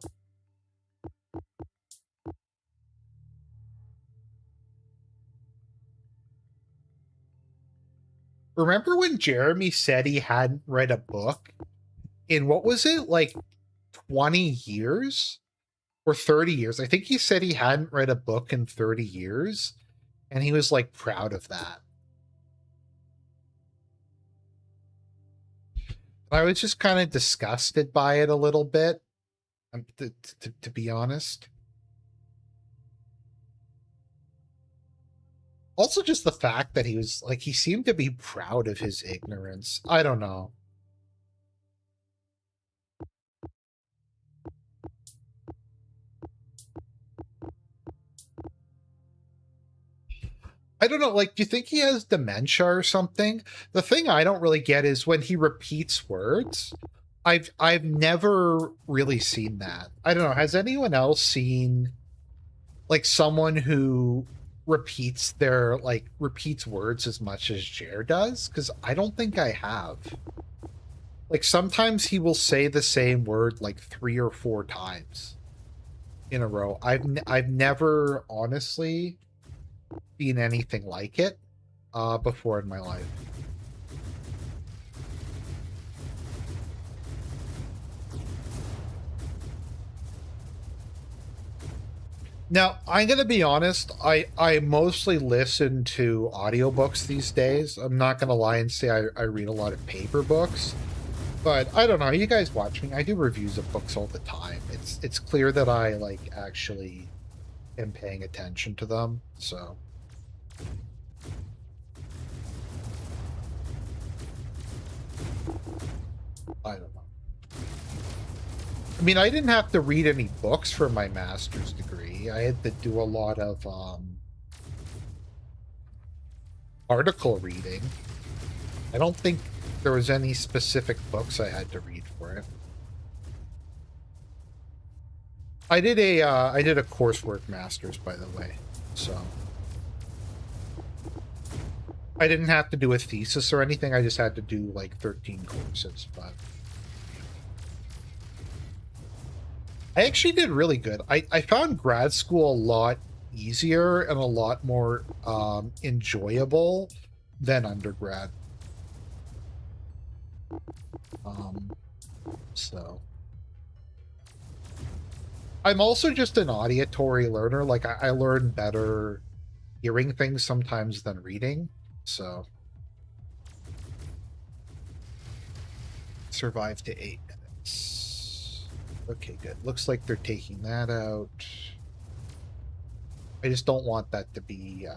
[SPEAKER 1] Remember when Jeremy said he hadn't read a book in, what was it, like 20 years or 30 years? I think he said he hadn't read a book in 30 years, and he was like proud of that. I was just kind of disgusted by it a little bit, to be honest. Also, just the fact that he was like, he seemed to be proud of his ignorance. I don't know. I don't know, like, do you think he has dementia or something? The thing I don't really get is when he repeats words. I've never really seen that. I don't know. Has anyone else seen like someone who repeats words as much as Jer does? Because I don't think I have. Like sometimes he will say the same word like 3 or 4 times in a row. I've never honestly seen anything like it before in my life. Now, I'm going to be honest, I mostly listen to audiobooks these days. I'm not going to lie and say I read a lot of paper books. But I don't know, you guys watch me. I do reviews of books all the time. It's clear that I like actually am paying attention to them, so I don't know. I mean, I didn't have to read any books for my master's degree. I had to do a lot of article reading. I don't think there was any specific books I had to read for it. I did a coursework master's, by the way, so I didn't have to do a thesis or anything. I just had to do like 13 courses, but I actually did really good. I found grad school a lot easier and a lot more enjoyable than undergrad. So I'm also just an auditory learner. Like I learn better hearing things sometimes than reading. So survive to 8 minutes. Okay, good. Looks like they're taking that out. I just don't want that to be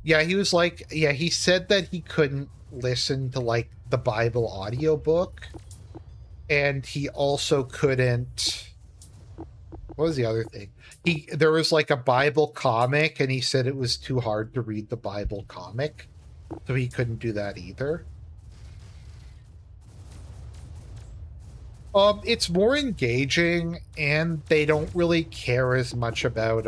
[SPEAKER 1] yeah, he was like, yeah, he said that he couldn't listen to like the Bible audiobook, and he also couldn't, what was the other thing? There was like a Bible comic, and he said it was too hard to read the Bible comic, so he couldn't do that either. It's more engaging, and they don't really care as much about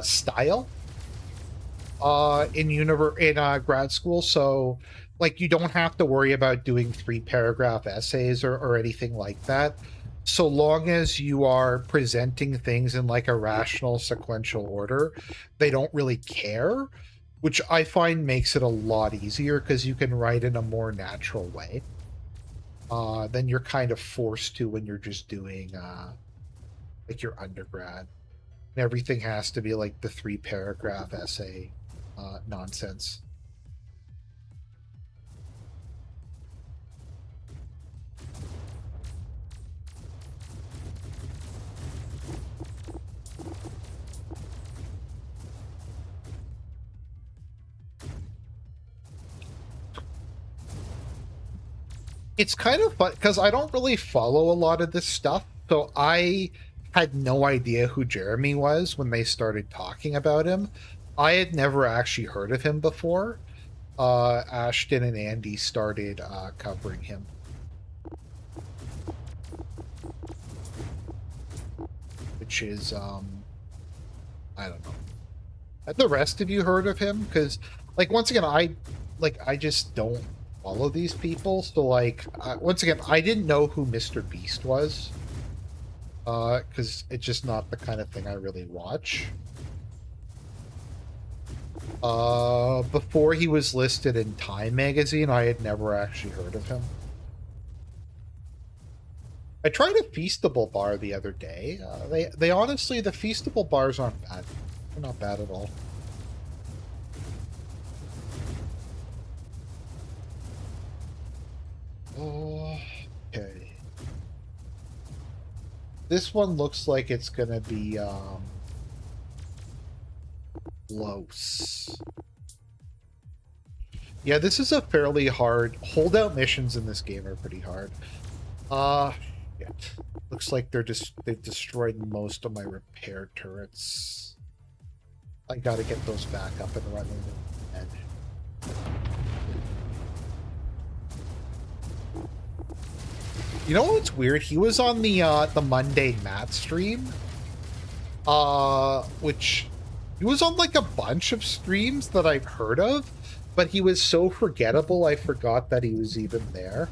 [SPEAKER 1] style in grad school. So like you don't have to worry about doing 3-paragraph essays or anything like that, so long as you are presenting things in like a rational sequential order. They don't really care, which I find makes it a lot easier because you can write in a more natural way than you're kind of forced to when you're just doing like your undergrad. And everything has to be like the 3-paragraph essay nonsense. It's kind of fun because I don't really follow a lot of this stuff, so I had no idea who Jeremy was when they started talking about him. I had never actually heard of him before. Ashton and Andy started covering him. Which is, I don't know. Have the rest of you heard of him? Because, like, once again, I just don't follow these people. So, like, once again, I didn't know who Mr. Beast was. Because it's just not the kind of thing I really watch. Before he was listed in Time magazine, I had never actually heard of him. I tried a Feastable bar the other day. They honestly, the Feastable bars aren't bad. They're not bad at all. Oh, okay. This one looks like it's gonna be close. Yeah, this is a fairly hard holdout. Missions in this game are pretty hard. Shit. Looks like they've destroyed most of my repair turrets. I gotta get those back up and running. And you know what's weird? He was on the Mundane Matt stream. Which he was on like a bunch of streams that I've heard of, but he was so forgettable I forgot that he was even there.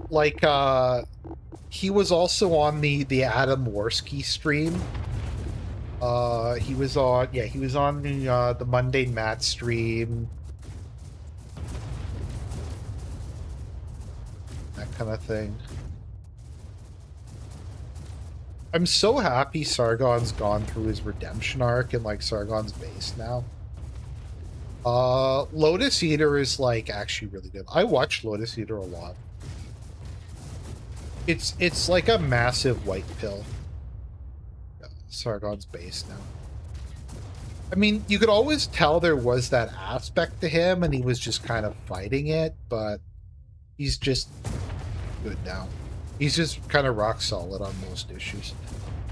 [SPEAKER 1] Like he was also on the Adam Worski stream. He was on the Mundane Matt stream. That kind of thing. I'm so happy Sargon's gone through his redemption arc and like Sargon's base now. Lotus Eater is like actually really good. I watch Lotus Eater a lot. It's like a massive white pill. Sargon's base now. I mean, you could always tell there was that aspect to him and he was just kind of fighting it, but he's just good now. He's just kind of rock solid on most issues.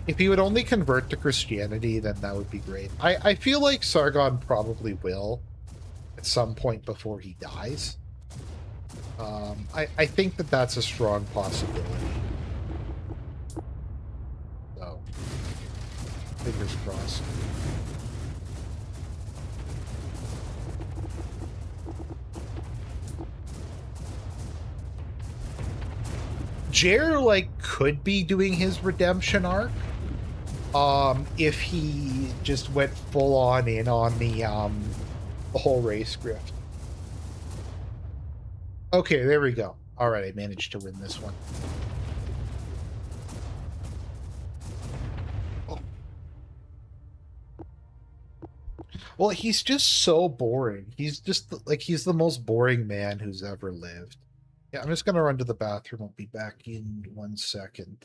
[SPEAKER 1] If he would only convert to Christianity, then that would be great. I feel like Sargon probably will at some point before he dies. I think that that's a strong possibility. So, fingers crossed. Jer, like, could be doing his redemption arc. If he just went full on in on the whole race grift. Okay, there we go. All right, I managed to win this one. Oh. Well, he's just so boring. He's just like he's the most boring man who's ever lived. Yeah, I'm just gonna run to the bathroom. I'll be back in 1 second.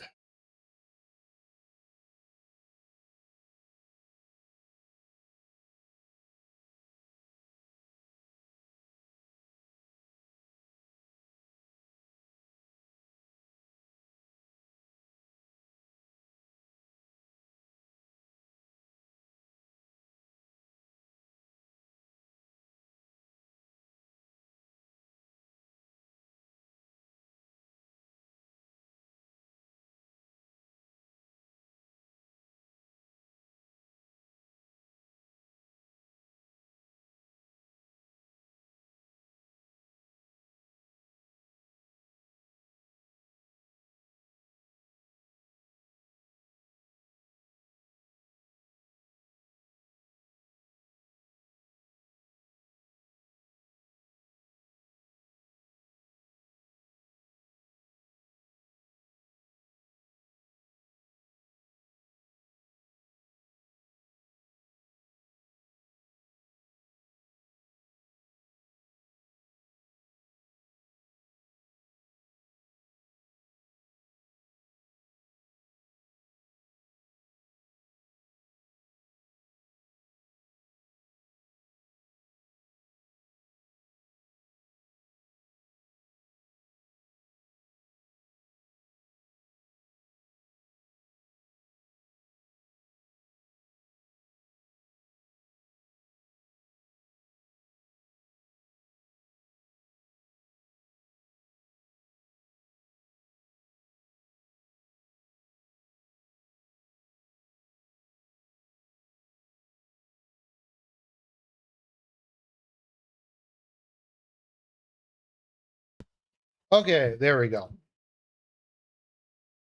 [SPEAKER 1] Okay, there we go.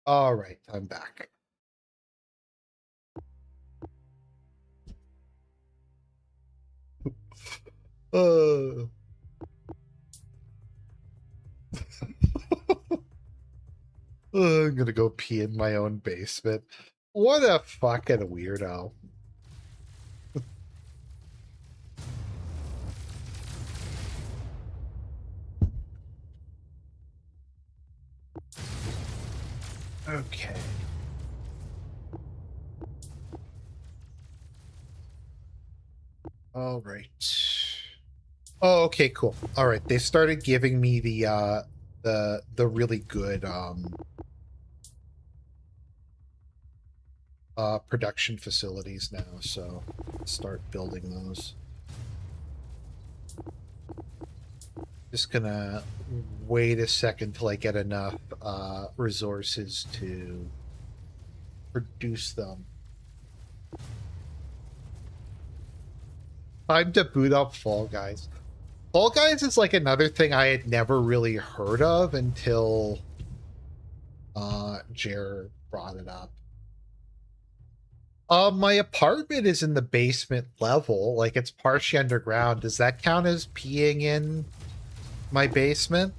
[SPEAKER 1] All right, I'm back. Uh, I'm gonna go pee in my own basement. What a fucking weirdo. Okay. All right. Oh, okay, cool. All right. They started giving me the really good production facilities now, so let's start building those. Just gonna wait a second till I get enough resources to produce them. Time to boot up Fall Guys. Fall Guys is like another thing I had never really heard of until Jer brought it up. My apartment is in the basement level, like it's partially underground. Does that count as peeing in my basement?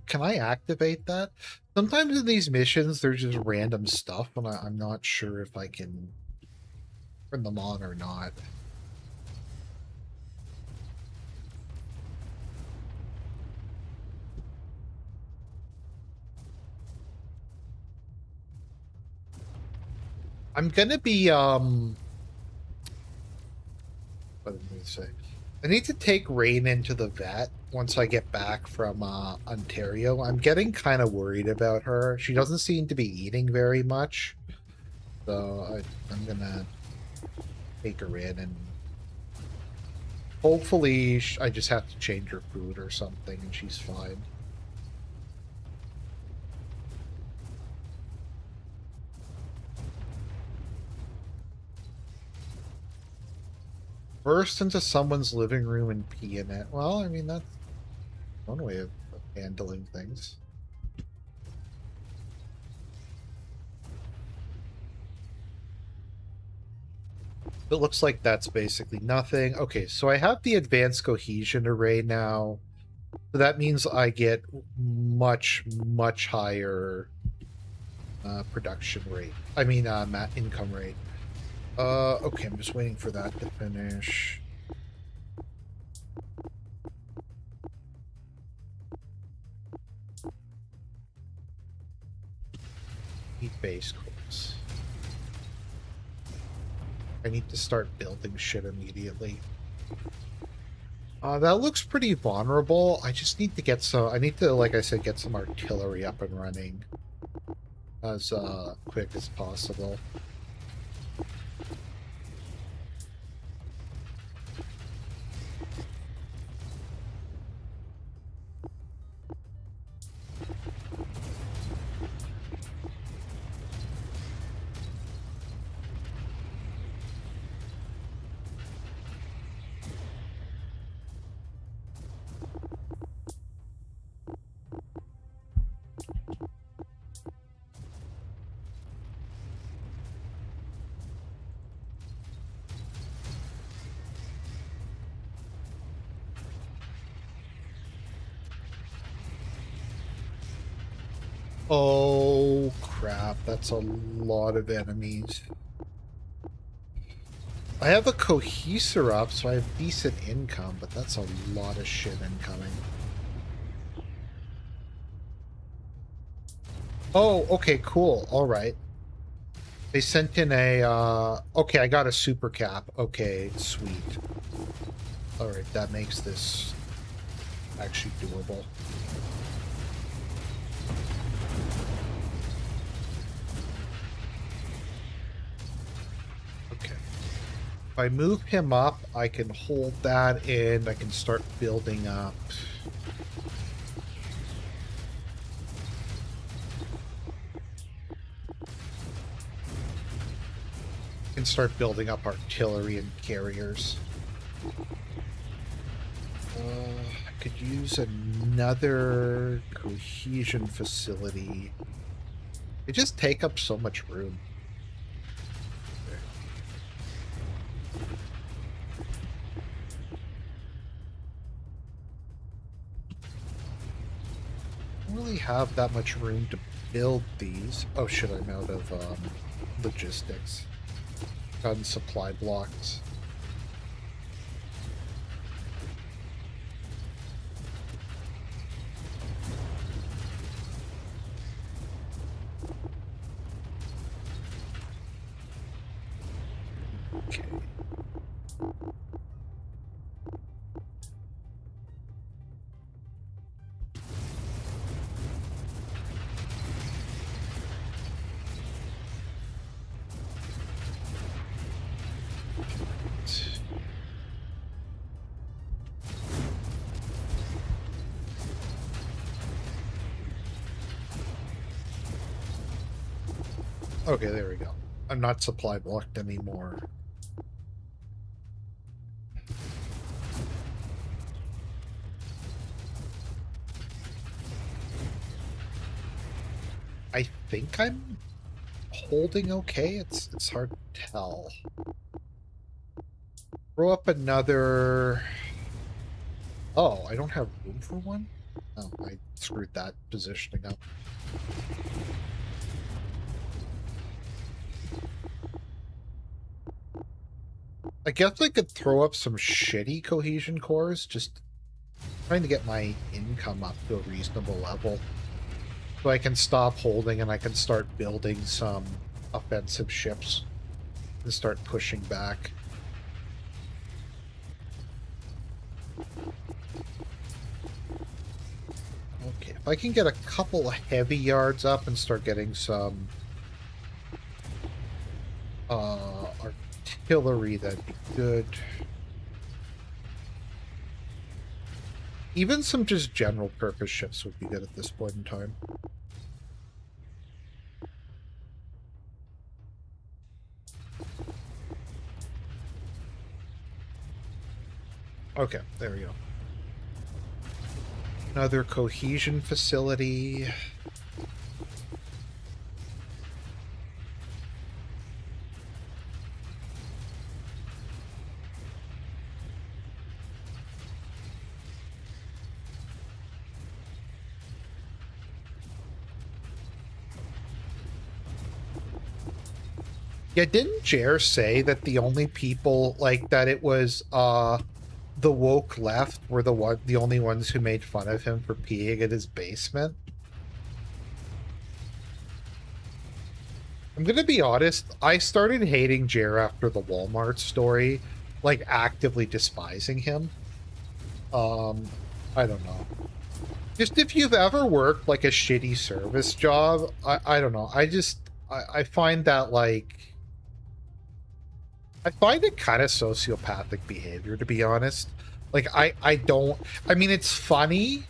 [SPEAKER 1] Can I activate that? Sometimes in these missions, there's just random stuff, and I'm not sure if I can turn them on or not. I'm gonna be, what did I say? I need to take Rain into the vet once I get back from Ontario. I'm getting kind of worried about her. She doesn't seem to be eating very much. So I'm gonna take her in, and hopefully I just have to change her food or something and she's fine. Burst into someone's living room and pee in it. Well, I mean, that's one way of handling things. It looks like that's basically nothing. Okay, so I have the advanced cohesion array now. So that means I get much, much higher production rate. I mean, income rate. Okay, I'm just waiting for that to finish. Need base course. I need to start building shit immediately. That looks pretty vulnerable. I just need to get some... I need to, like I said, get some artillery up and running as quick as possible. Oh, crap. That's a lot of enemies. I have a cohesor up, so I have decent income, but that's a lot of shit incoming. Oh, okay, cool. All right. They sent in a, okay, I got a super cap. Okay, sweet. All right, that makes this actually doable. Okay. If I move him up, I can hold that in. I can start building up. can start building up artillery and carriers. I could use another cohesion facility. They just take up so much room. Don't really have that much room to build these. Oh shit, I'm out of logistics. Gun supply blocks. Okay. Okay, there we go. I'm not supply blocked anymore. I think I'm holding okay. It's hard to tell. Throw up another... Oh, I don't have room for one? Oh, I screwed that positioning up. I guess I could throw up some shitty cohesion cores, just trying to get my income up to a reasonable level. So I can stop holding and I can start building some offensive ships and start pushing back. Okay, if I can get a couple of heavy yards up and start getting some artillery, that'd be good. Even some just general purpose ships would be good at this point in time. Okay, there we go. Another cohesion facility. Yeah, didn't Jer say that the only people, like, that it was, the woke left were the only ones who made fun of him for peeing at his basement? I'm gonna be honest, I started hating Jer after the Walmart story, like, actively despising him. I don't know. Just if you've ever worked, like, a shitty service job, I don't know, I find that, like... I find it kind of sociopathic behavior, to be honest. Like, I don't... I mean, it's funny,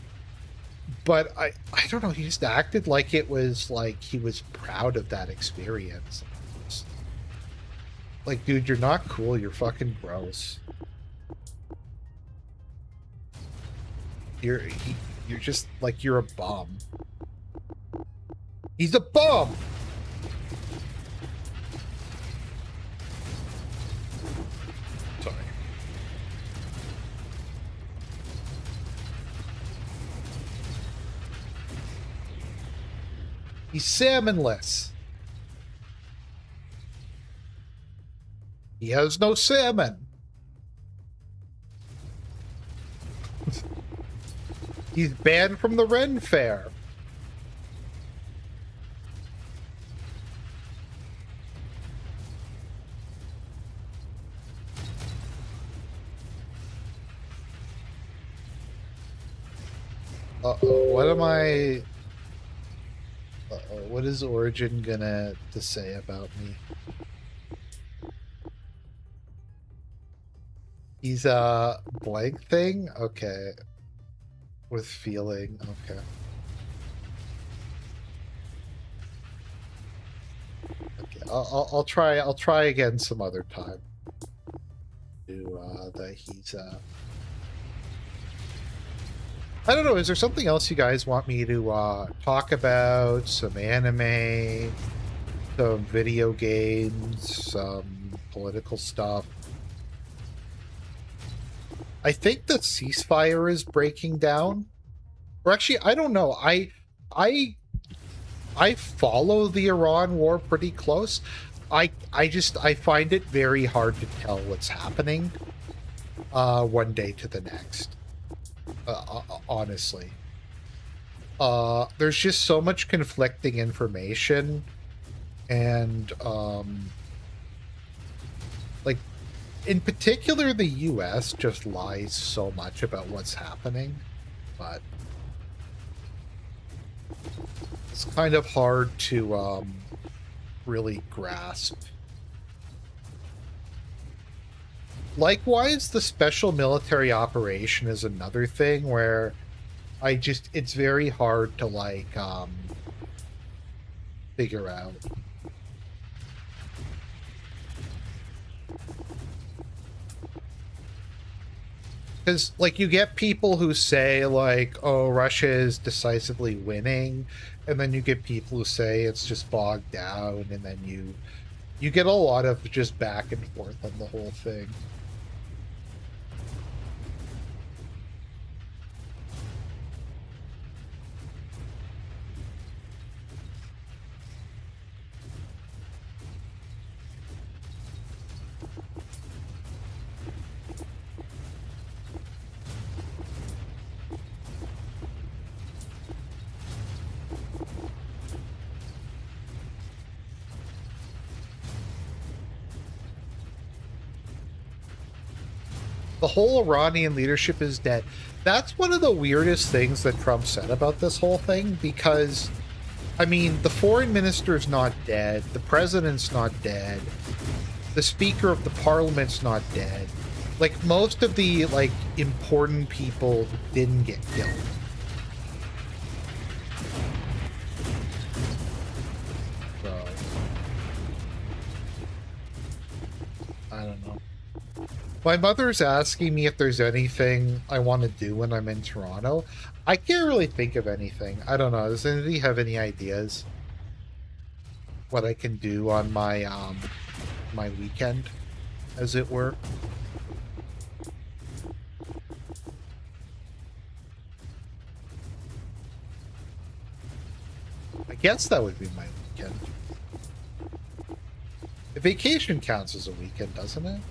[SPEAKER 1] but I don't know, he just acted like it was, like, he was proud of that experience. Like, dude, you're not cool, you're fucking gross. You're just, like, you're a bum. He's a bum! Sorry. He's salmonless. He has no salmon. He's banned from the Ren Fair. Uh-oh, what am I... Uh-oh, what is Origin gonna to say about me? He's a blank thing? Okay. With feeling, okay. Okay. I'll try. I'll try again some other time. He's I don't know. Is there something else you guys want me to talk about? Some anime, some video games, some political stuff. I think the ceasefire is breaking down. Or actually, I don't know. I follow the Iran war pretty close. I find it very hard to tell what's happening one day to the next. Honestly. There's just so much conflicting information, and like in particular the US just lies so much about what's happening, but it's kind of hard to really grasp. Likewise, the special military operation is another thing where it's very hard to like figure out. Because like you get people who say like, oh, Russia is decisively winning, and then you get people who say it's just bogged down, and then you get a lot of just back and forth on the whole thing. The whole Iranian leadership is dead. That's one of the weirdest things that Trump said about this whole thing, because, I mean, the foreign minister's not dead, the president's not dead, the speaker of the parliament's not dead. Like, most of the, like, important people didn't get killed. So, I don't know. My mother's asking me if there's anything I want to do when I'm in Toronto. I can't really think of anything. I don't know. Does anybody have any ideas what I can do on my my weekend, as it were? I guess that would be my weekend. A vacation counts as a weekend, doesn't it?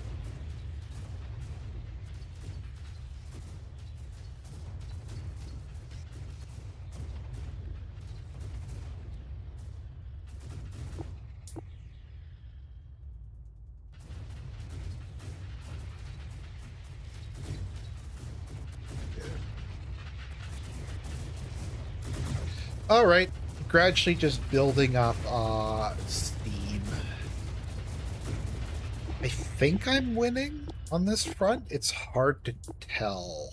[SPEAKER 1] All right, gradually just building up steam. I think I'm winning on this front. It's hard to tell.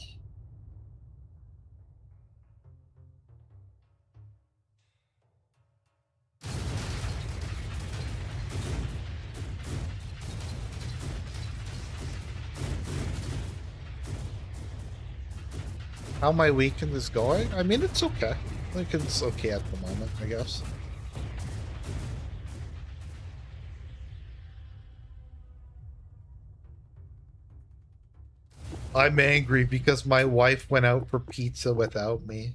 [SPEAKER 1] How my weekend is going? I mean, it's okay. Like, it's okay at the moment, I guess. I'm angry because my wife went out for pizza without me.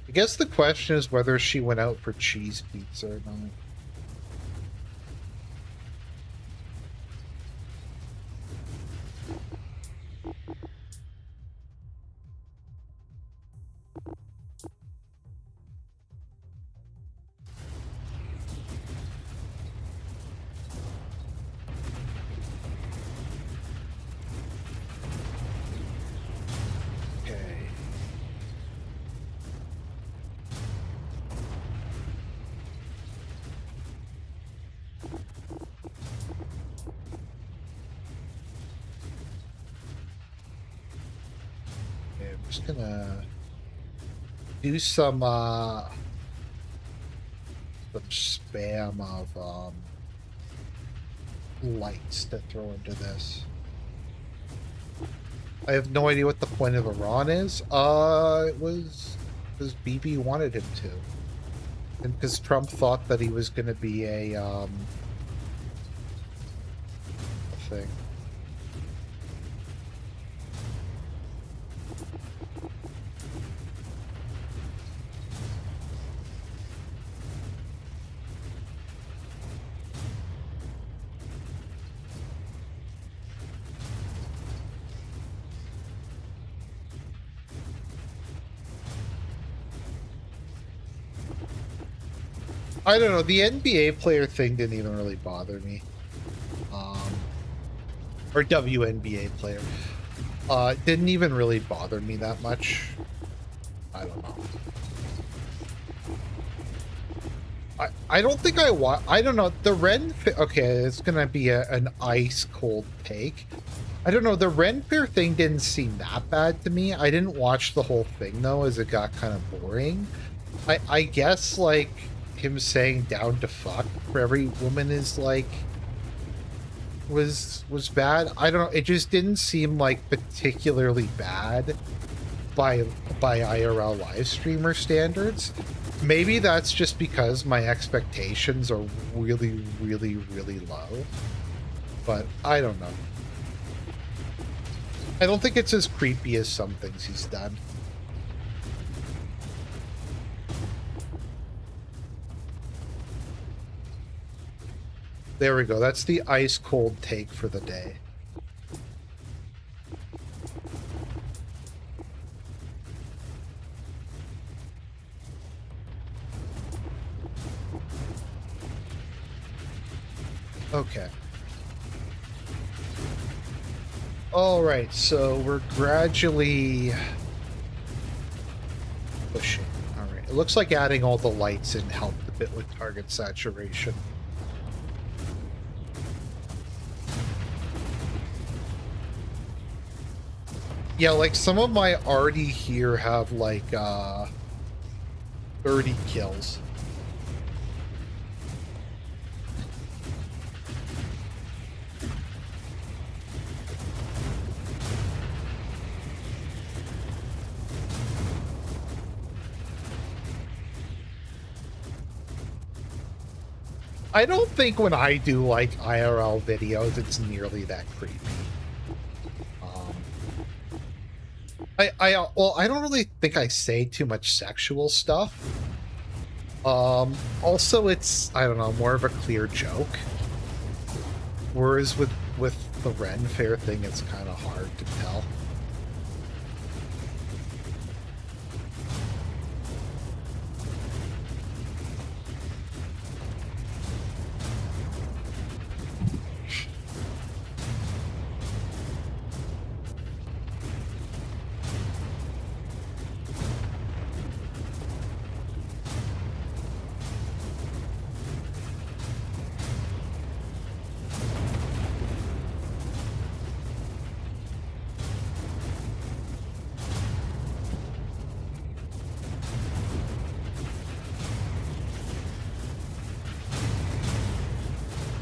[SPEAKER 1] I guess the question is whether she went out for cheese pizza or not. Just gonna do some some spam of lights to throw into this. I have no idea what the point of Iran is. It was because Bibi wanted him to. And because Trump thought that he was going to be a thing. I don't know. The NBA player thing didn't even really bother me. Or WNBA player. Didn't even really bother me that much. I don't know. I don't think I don't know. The Ren... Okay, it's gonna be an ice cold take. I don't know. The Ren Fair thing didn't seem that bad to me. I didn't watch the whole thing, though, as it got kind of boring. I guess, like, him saying down to fuck for every woman is, like... was bad. I don't know. It just didn't seem, like, particularly bad by IRL live streamer standards. Maybe that's just because my expectations are really, really, really low. But I don't know. I don't think it's as creepy as some things he's done. There we go. That's the ice cold take for the day. Okay. All right, so we're gradually pushing. All right. It looks like adding all the lights in helped a bit with target saturation. Yeah, like some of my arty here have like 30 kills. I don't think when I do like IRL videos, it's nearly that creepy. Well, I don't really think I say too much sexual stuff. Also, it's, I don't know, more of a clear joke. Whereas with the Ren Fair thing, it's kind of hard to tell.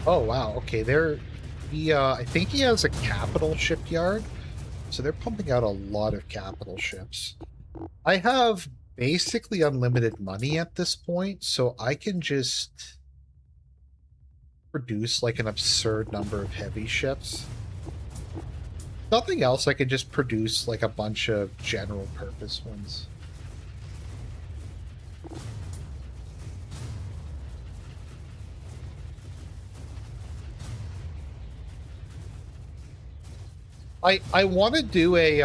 [SPEAKER 1] Oh wow, okay, I think he has a capital shipyard, so they're pumping out a lot of capital ships. I have basically unlimited money at this point, so I can just produce like an absurd number of heavy ships. Nothing else, I can just produce like a bunch of general purpose ones. I want to do a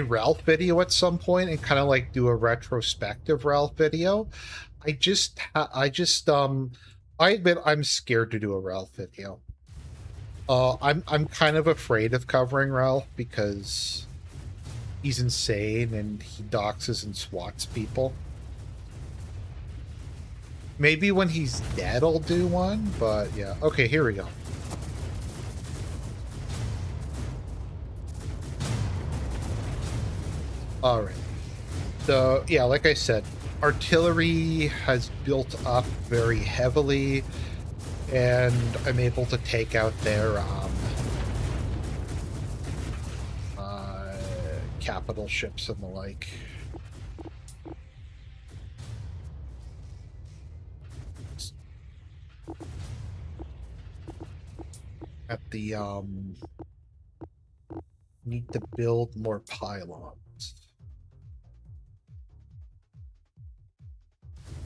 [SPEAKER 1] Ralph video at some point and kind of like do a retrospective Ralph video. I admit I'm scared to do a Ralph video. I'm kind of afraid of covering Ralph because he's insane and he doxes and swats people. Maybe when he's dead I'll do one, but yeah. Okay, here we go. All right. So, yeah, like I said, artillery has built up very heavily, and I'm able to take out their capital ships and the like. At the need to build more pylons.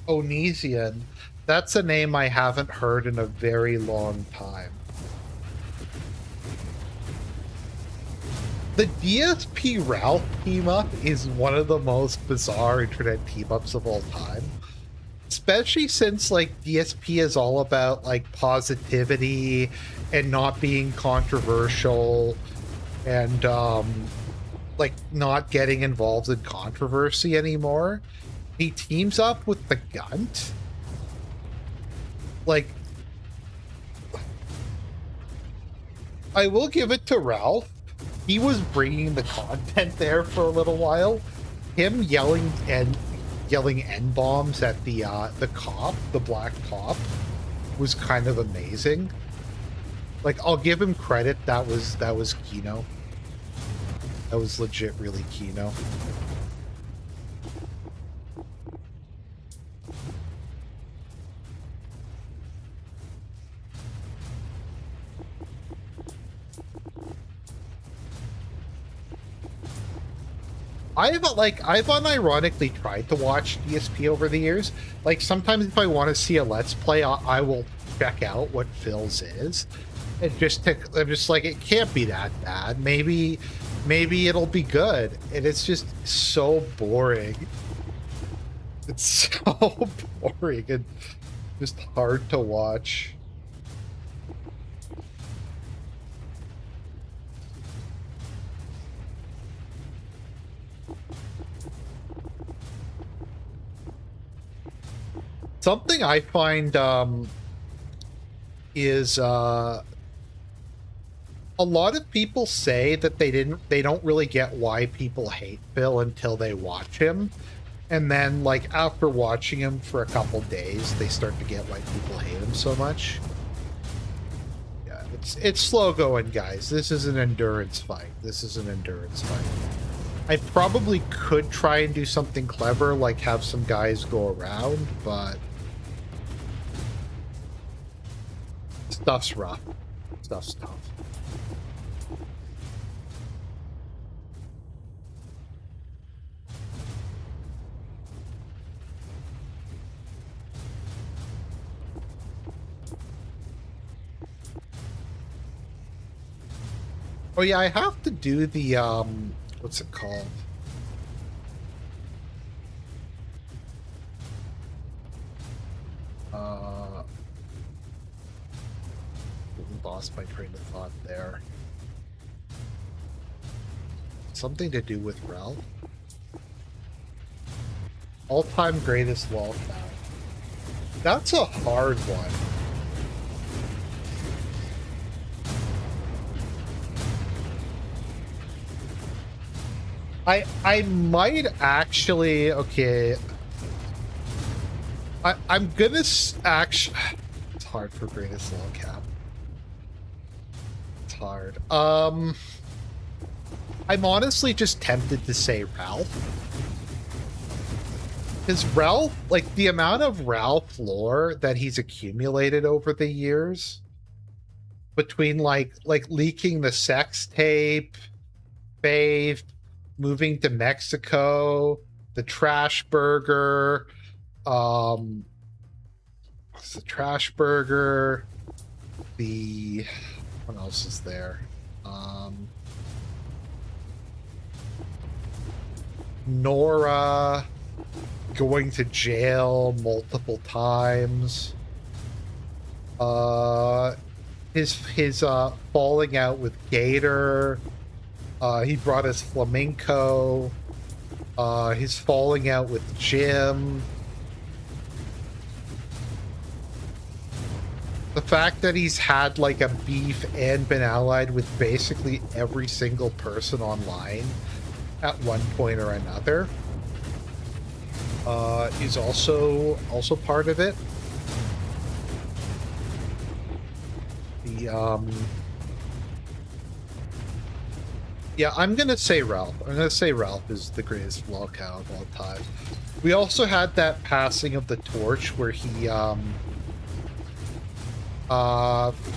[SPEAKER 1] Onesian. That's a name I haven't heard in a very long time. The DSP Ralph team-up is one of the most bizarre internet team-ups of all time. Especially since, like, DSP is all about, like, positivity and not being controversial and, like, not getting involved in controversy anymore. He teams up with the Gunt. Like, I will give it to Ralph. He was bringing the content there for a little while. Him yelling N-bombs at the cop, the black cop, was kind of amazing. Like, I'll give him credit. That was Kino. That was legit really Kino. I've unironically tried to watch DSP over the years. Like, sometimes if I want to see a Let's Play, I will check out what Phil's is. And I'm just like, it can't be that bad. Maybe it'll be good. And it's just so boring. It's so boring and just hard to watch. Something I find is a lot of people say that they don't really get why people hate Phil until they watch him, and then, like, after watching him for a couple days, they start to get why people hate him so much. Yeah, it's slow going, guys. This is an endurance fight. I probably could try and do something clever, like have some guys go around, but stuff's rough. Stuff's tough. Oh yeah, I have to do the what's it called? Lost my train of thought there. Something to do with Ralph. All-time greatest wall count. That's a hard one. I might actually, okay. I'm gonna actually. It's hard for greatest wall cap. It's hard. I'm honestly just tempted to say Ralph. Because Ralph, like, the amount of Ralph lore that he's accumulated over the years, between like leaking the sex tape, Faith, moving to Mexico, the trash burger, what's the trash burger? The, what else is there? Nora going to jail multiple times. His falling out with Gator. He brought us flamenco. His falling out with Jim. The fact that he's had like a beef and been allied with basically every single person online at one point or another. is also part of it. The yeah, I'm gonna say Ralph. I'm gonna say Ralph is the greatest lolcow of all time. We also had that passing of the torch where he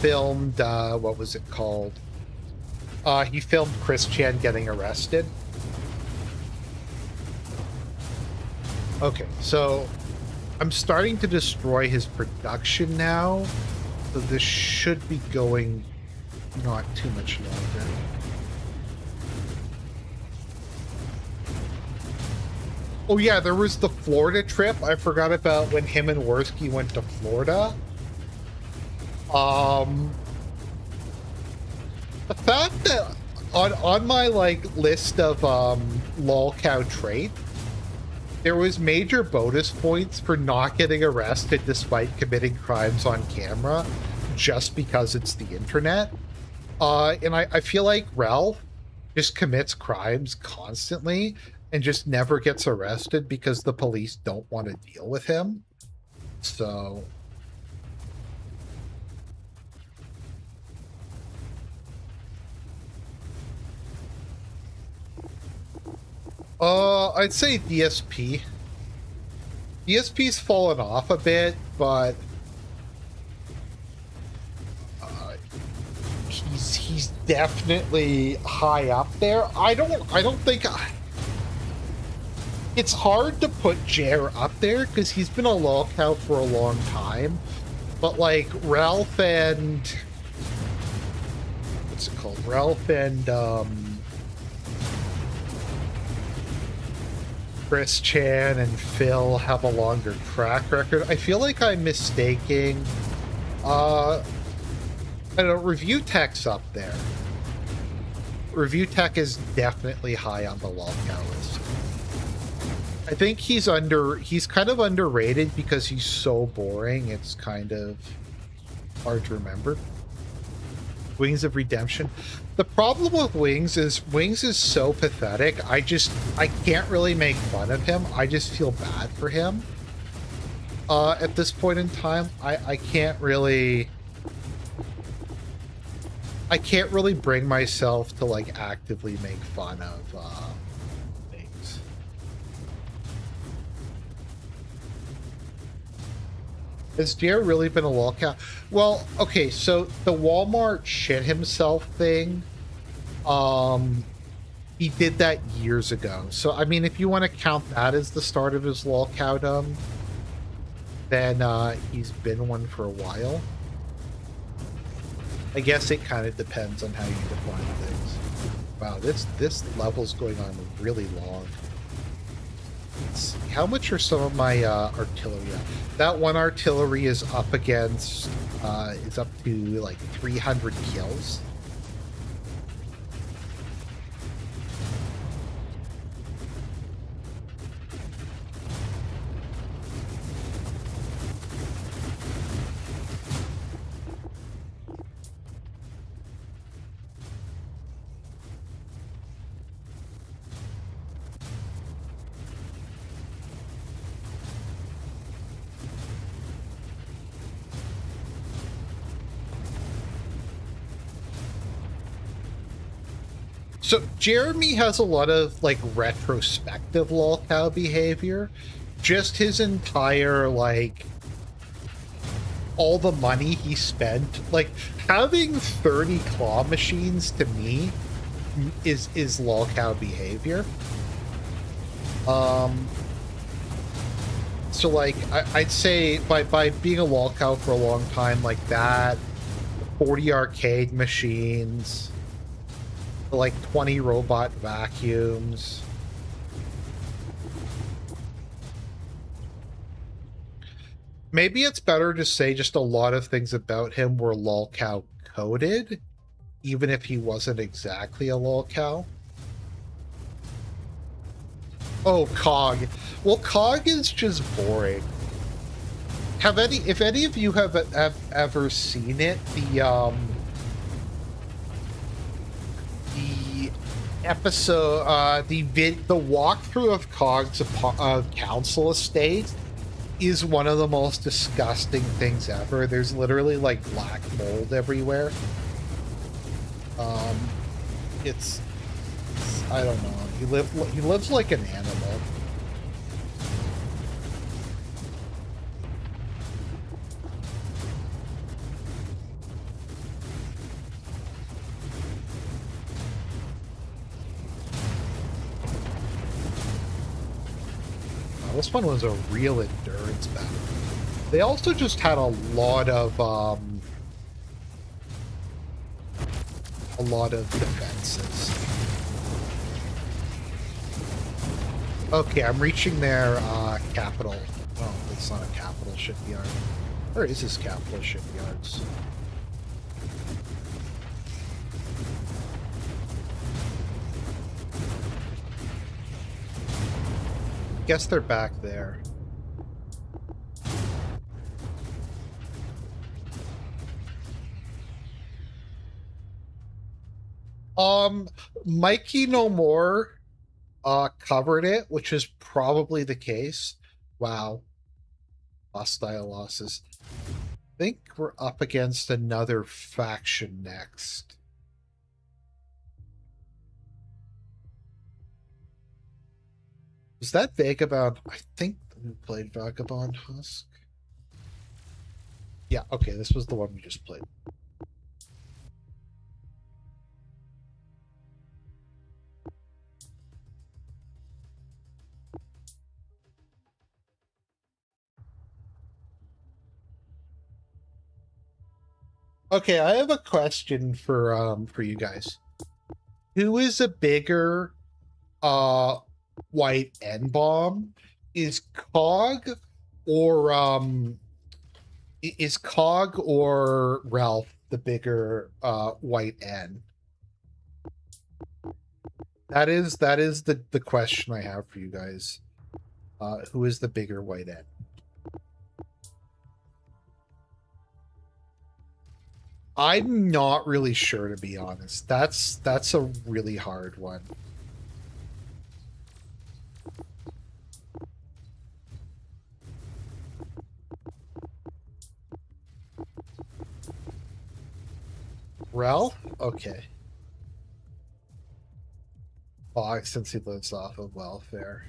[SPEAKER 1] filmed what was it called? He filmed Chris Chan getting arrested. Okay, so I'm starting to destroy his production now, so this should be going not too much longer. Oh yeah, there was the Florida trip. I forgot about when him and Worski went to Florida. The fact that on my like list of lolcow trait, there was major bonus points for not getting arrested despite committing crimes on camera, just because it's the internet. And I feel like Ralph just commits crimes constantly and just never gets arrested because the police don't want to deal with him. So I'd say DSP. DSP's fallen off a bit, but he's definitely high up there. I don't think it's hard to put Jer up there because he's been a lolcow for a long time. But like Ralph and what's it called? Ralph and Chris Chan and Phil have a longer track record. I feel like I'm mistaking I don't know, Review Tech's up there. Review Tech is definitely high on the lolcow list. I think he's kind of underrated because he's so boring, it's kind of hard to remember. Wings of Redemption. The problem with Wings is so pathetic. I can't really make fun of him. I just feel bad for him. At this point in time, I can't really bring myself to like actively make fun of Wings. Has Jer really been a lolcow? Well, okay, so the Walmart shit himself thing, he did that years ago. So, I mean, if you want to count that as the start of his lolcowdom, then he's been one for a while. I guess it kind of depends on how you define things. Wow, this level's going on really long. Let's see, how much are some of my artillery? That one artillery is up against, is up to like 300 kills. So Jeremy has a lot of like retrospective lolcow behavior. Just his entire like all the money he spent, like having 30 claw machines to me is lolcow behavior. So like I'd say by being a lolcow for a long time like that, 40 arcade machines, like 20 robot vacuums. Maybe it's better to say just a lot of things about him were lolcow coded, even if he wasn't exactly a lolcow. Oh, Cog. Well, Cog is just boring. If any of you have ever seen it, the episode, the walkthrough of Cog's council estate is one of the most disgusting things ever. There's literally like black mold everywhere. It's I don't know. He lives like an animal. This one was a real endurance battle. They also just had a lot of defenses. Okay, I'm reaching their capital. Well, it's not a capital shipyard. Where is this capital shipyards? Guess they're back there. Mikey No More covered it, which is probably the case. Wow. Hostile losses. I think we're up against another faction next. Was that Vagabond? I think we played Vagabond Husk. Yeah, okay, this was the one we just played. Okay, I have a question for you guys. Who is a bigger white N-bomb? Is Cog or Ralph the bigger white N? That is the question I have for you guys. Who is the bigger white N? I'm not really sure, to be honest. That's a really hard one. Ralph? Okay. Fox, since he lives off of welfare.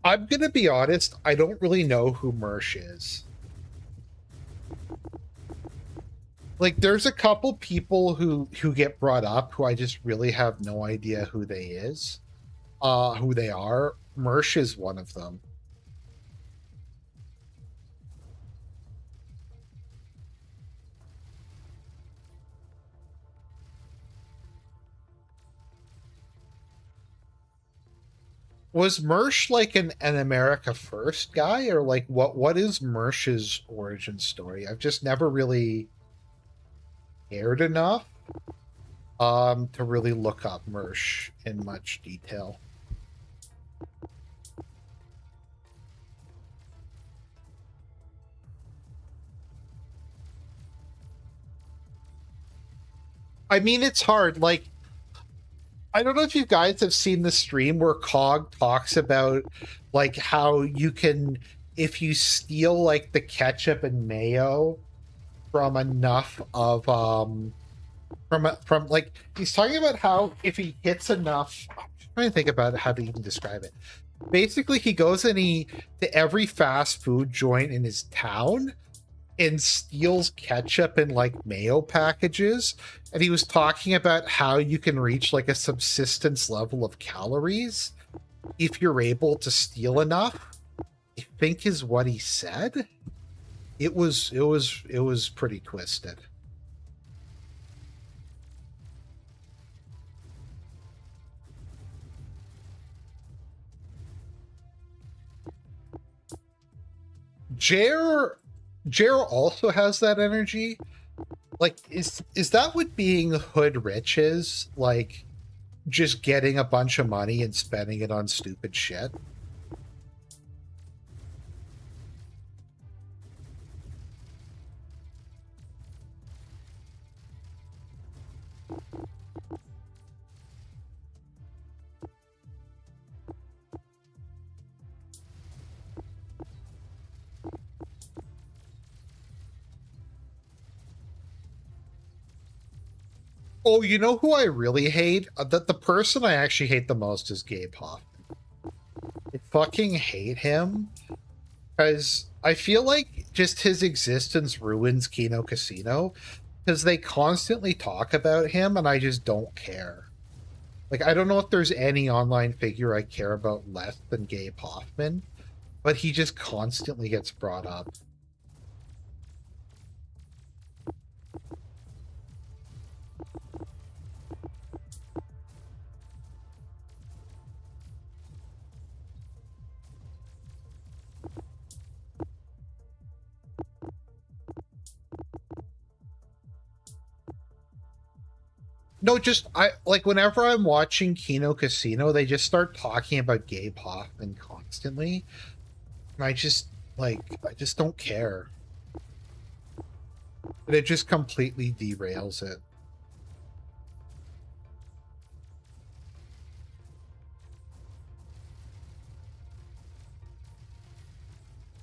[SPEAKER 1] I'm gonna be honest, I don't really know who Mersh is. Like, there's a couple people who get brought up who I just really have no idea who they are. Mersh is one of them. Was Mersh like an America First guy, or like what is Mersh's origin story? I've just never really cared enough to really look up Mersh in much detail. I mean, it's hard. Like, I don't know if you guys have seen the stream where Cog talks about like how you can, if you steal like the ketchup and mayo from enough of from like, he's talking about how if he hits enough, I'm trying to think about how to even describe it. Basically, he goes to every fast food joint in his town and steals ketchup and like mayo packages, and he was talking about how you can reach like a subsistence level of calories if you're able to steal enough. I think is what he said. It was pretty twisted. Jer also has that energy. Like, is that what being hood rich is? Like, just getting a bunch of money and spending it on stupid shit? Oh, you know who I really hate? That the person I actually hate the most is Gabe Hoffman. I fucking hate him because I feel like just his existence ruins Kino Casino because they constantly talk about him and I just don't care. Like, I don't know if there's any online figure I care about less than Gabe Hoffman, but he just constantly gets brought up. No, just I like whenever I'm watching Kino Casino, they just start talking about Gabe Hoffman constantly. And I just don't care. And it just completely derails it.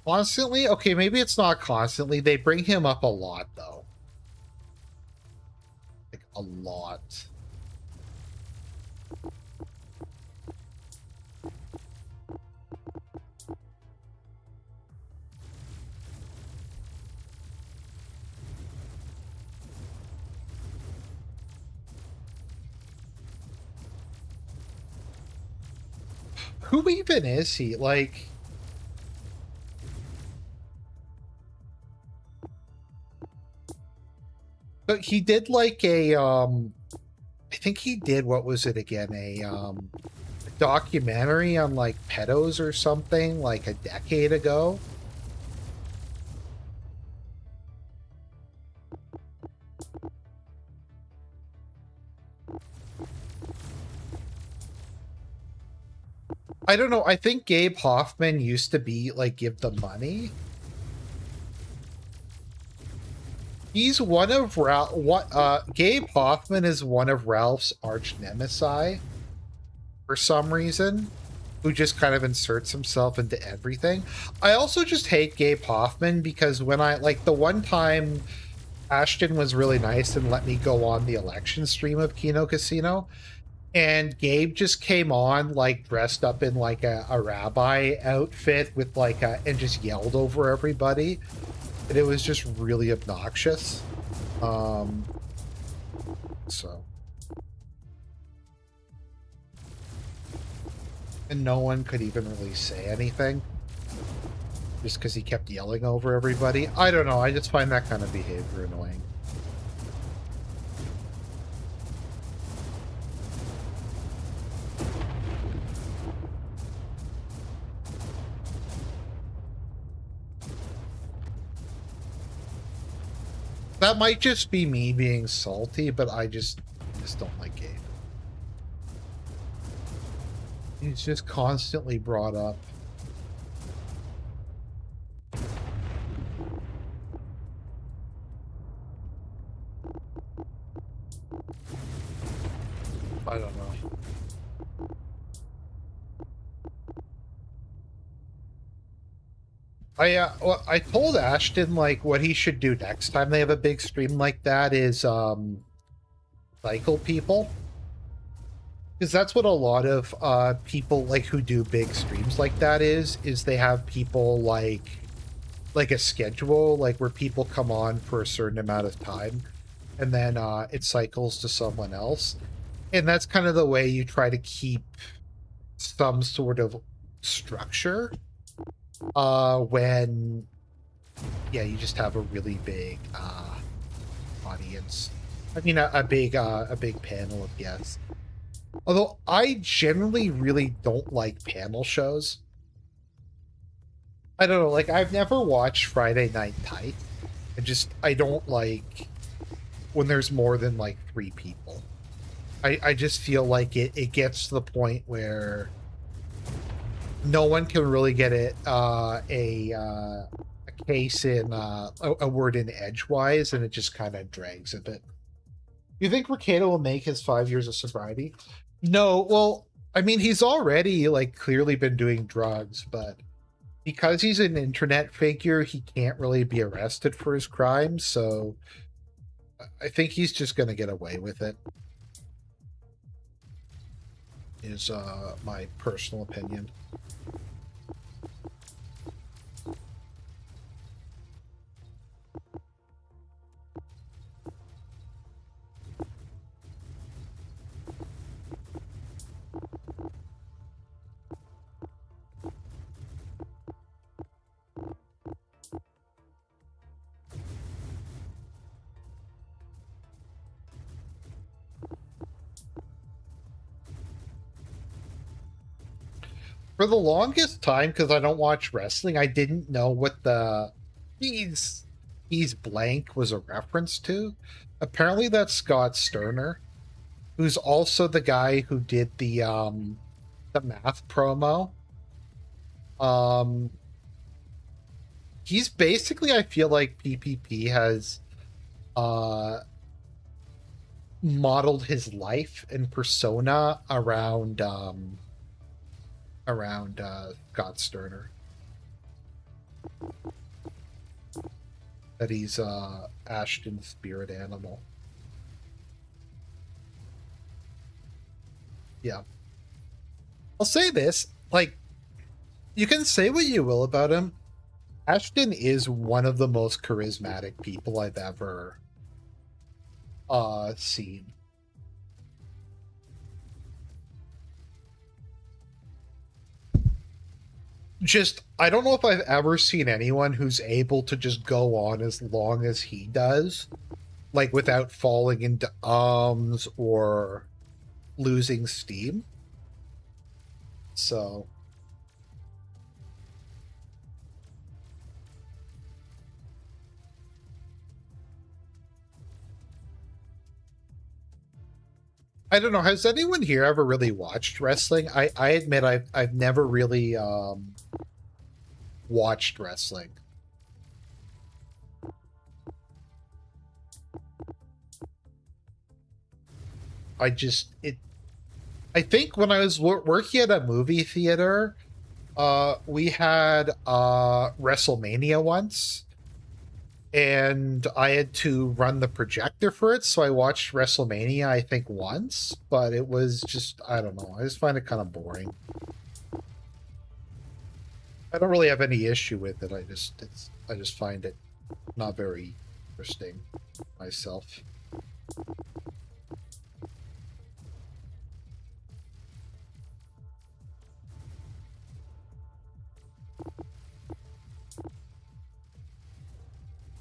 [SPEAKER 1] Constantly? Okay, maybe it's not constantly. They bring him up a lot though. Like a lot. Who even is he? Like, but he did like a I think he did, what was it again? A documentary on like pedos or something like a decade ago. I don't know. I think Gabe Hoffman used to be like give the money. He's one of Ralph. What? Gabe Hoffman is one of Ralph's arch nemesis for some reason, who just kind of inserts himself into everything. I also just hate Gabe Hoffman because when I like the one time Ashton was really nice and let me go on the election stream of Kino Casino, and Gabe just came on like dressed up in like a rabbi outfit with like a, and just yelled over everybody, and it was just really obnoxious. So, and no one could even really say anything just because he kept yelling over everybody. I don't know, I just find that kind of behavior annoying. That might just be me being salty, but I just don't like Gabe. He's just constantly brought up. I don't know. Well, I told Ashton like what he should do next time they have a big stream like that is cycle people, because that's what a lot of people like who do big streams like that is they have people like a schedule like where people come on for a certain amount of time and then it cycles to someone else, and that's kind of the way you try to keep some sort of structure when yeah you just have a really big audience. I mean a big panel of guests. Although I generally really don't like panel shows. I don't know, like I've never watched Friday Night Tight. I don't like when there's more than like 3 people. I just feel like it gets to the point where no one can really get it a case in a word in edgewise, and it just kind of drags a bit. You think Ricardo will make his 5 years of sobriety? No, well, I mean, he's already like clearly been doing drugs, but because he's an internet figure, he can't really be arrested for his crimes. So I think he's just gonna get away with it. Is my personal opinion. For the longest time, because I don't watch wrestling, I didn't know what the he's blank was a reference to. Apparently that's Scott Sterner, who's also the guy who did the math promo. He's basically, I feel like PPP has modeled his life and persona around Scott Sterner. That he's Ashton's spirit animal. Yeah. I'll say this, like, you can say what you will about him. Ashton is one of the most charismatic people I've ever seen. Just, I don't know if I've ever seen anyone who's able to just go on as long as he does, like without falling into ums or losing steam. So I don't know. Has anyone here ever really watched wrestling? I admit I've never really watched wrestling. I think when I was working at a movie theater, we had WrestleMania once, and I had to run the projector for it, so I watched WrestleMania I think once, but it was just, I don't know, I just find it kind of boring. I don't really have any issue with it. I just find it not very interesting myself.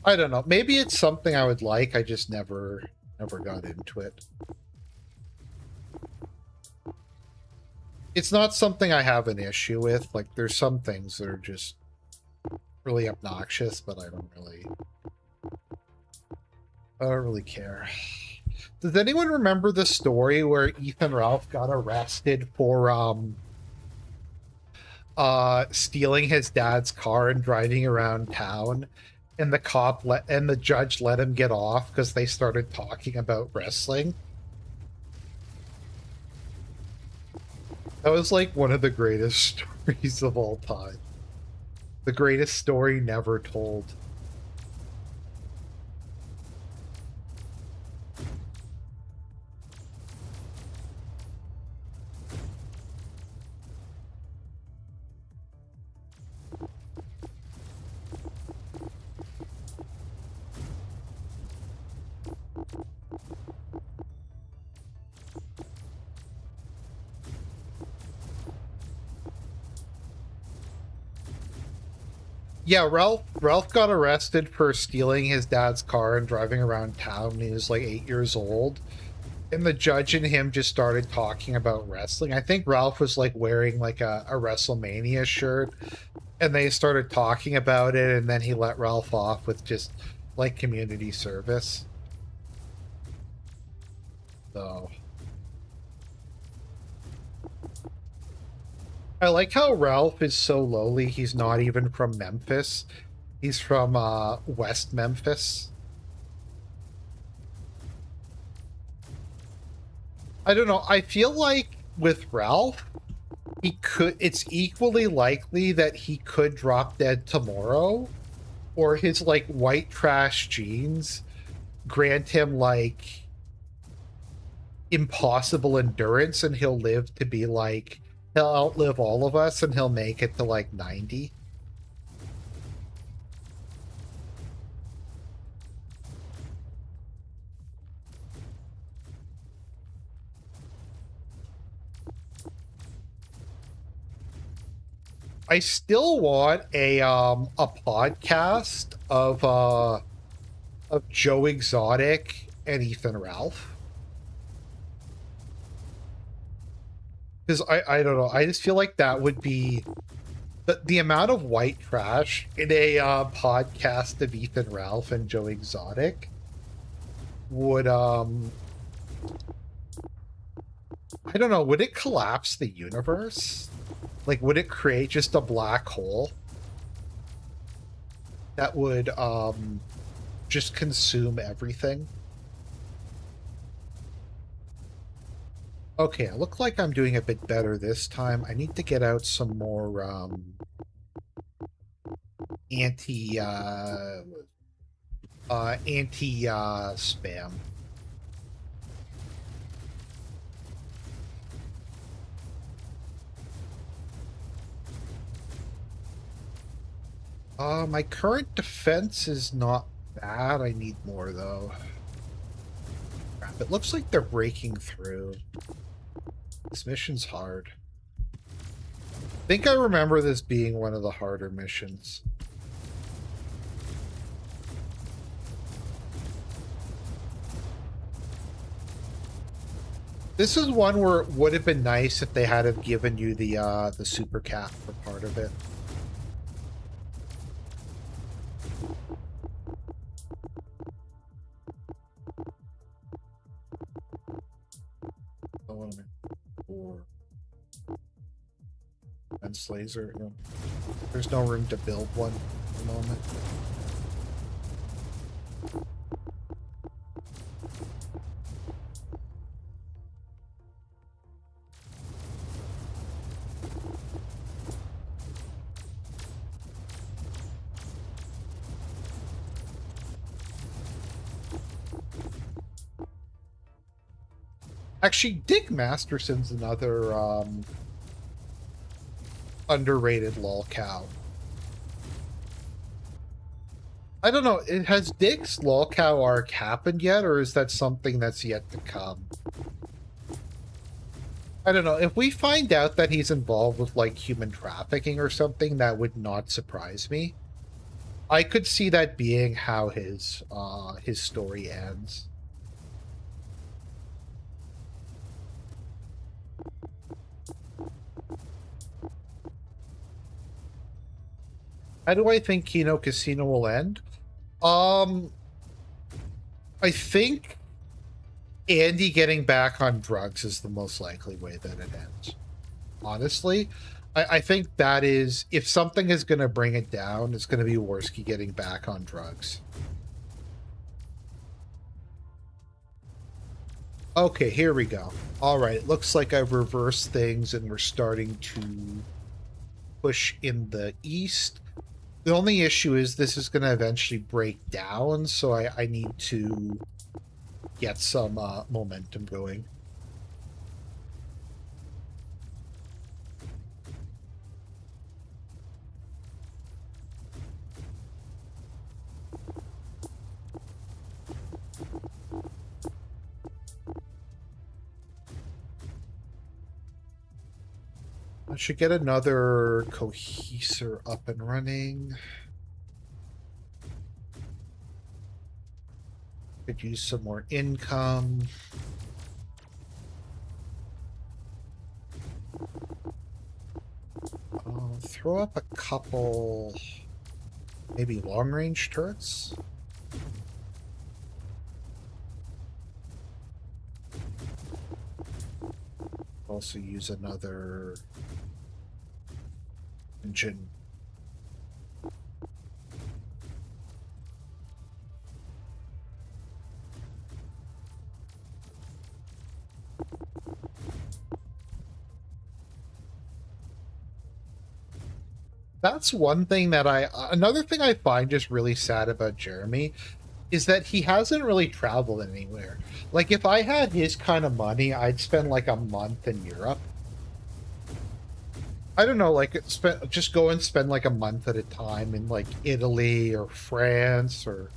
[SPEAKER 1] I don't know. Maybe it's something I would like. I just never got into it. It's not something I have an issue with. Like, there's some things that are just really obnoxious, but I don't really care. Does anyone remember the story where Ethan Ralph got arrested for stealing his dad's car and driving around town, and the judge let him get off because they started talking about wrestling? That was like one of the greatest stories of all time. The greatest story never told. Yeah, Ralph got arrested for stealing his dad's car and driving around town when he was like 8 years old. And the judge and him just started talking about wrestling. I think Ralph was like wearing like a WrestleMania shirt, and they started talking about it, and then he let Ralph off with just like community service. So I like how Ralph is so lowly. He's not even from Memphis. He's from West Memphis. I don't know. I feel like with Ralph, it's equally likely that he could drop dead tomorrow, or his like white trash genes grant him like impossible endurance and he'll live to be like, he'll outlive all of us and he'll make it to like 90. I still want a podcast of Joe Exotic and Ethan Ralph. Because I don't know, I just feel like that would be the amount of white trash in a podcast of Ethan Ralph and Joe Exotic would I don't know, would it collapse the universe? Like, would it create just a black hole that would just consume everything? Okay, it looks like I'm doing a bit better this time. I need to get out some more anti spam. My current defense is not bad. I need more though. Crap, it looks like they're breaking through. This mission's hard. I think I remember this being one of the harder missions. This is one where it would have been nice if they had have given you the super cap for part of it. Or fence laser. No. There's no room to build one at the moment. Actually, Dick Masterson's another underrated lolcow. I don't know, has Dick's lolcow arc happened yet, or is that something that's yet to come? I don't know, if we find out that he's involved with, like, human trafficking or something, that would not surprise me. I could see that being how his story ends. How do I think Kino Casino will end? I think Andy getting back on drugs is the most likely way that it ends. Honestly, I think that is, if something is going to bring it down, it's going to be Worski getting back on drugs. Okay, here we go. All right, it looks like I've reversed things and we're starting to push in the east. The only issue is this is going to eventually break down, so I need to get some momentum going. I should get another cohesor up and running. Could use some more income. I'll throw up a couple, maybe long-range turrets. Also use another engine. That's one thing that another thing I find just really sad about Jeremy is that he hasn't really traveled anywhere. Like, if I had his kind of money, I'd spend like a month in Europe. I don't know, like just go and spend like a month at a time in like Italy or France or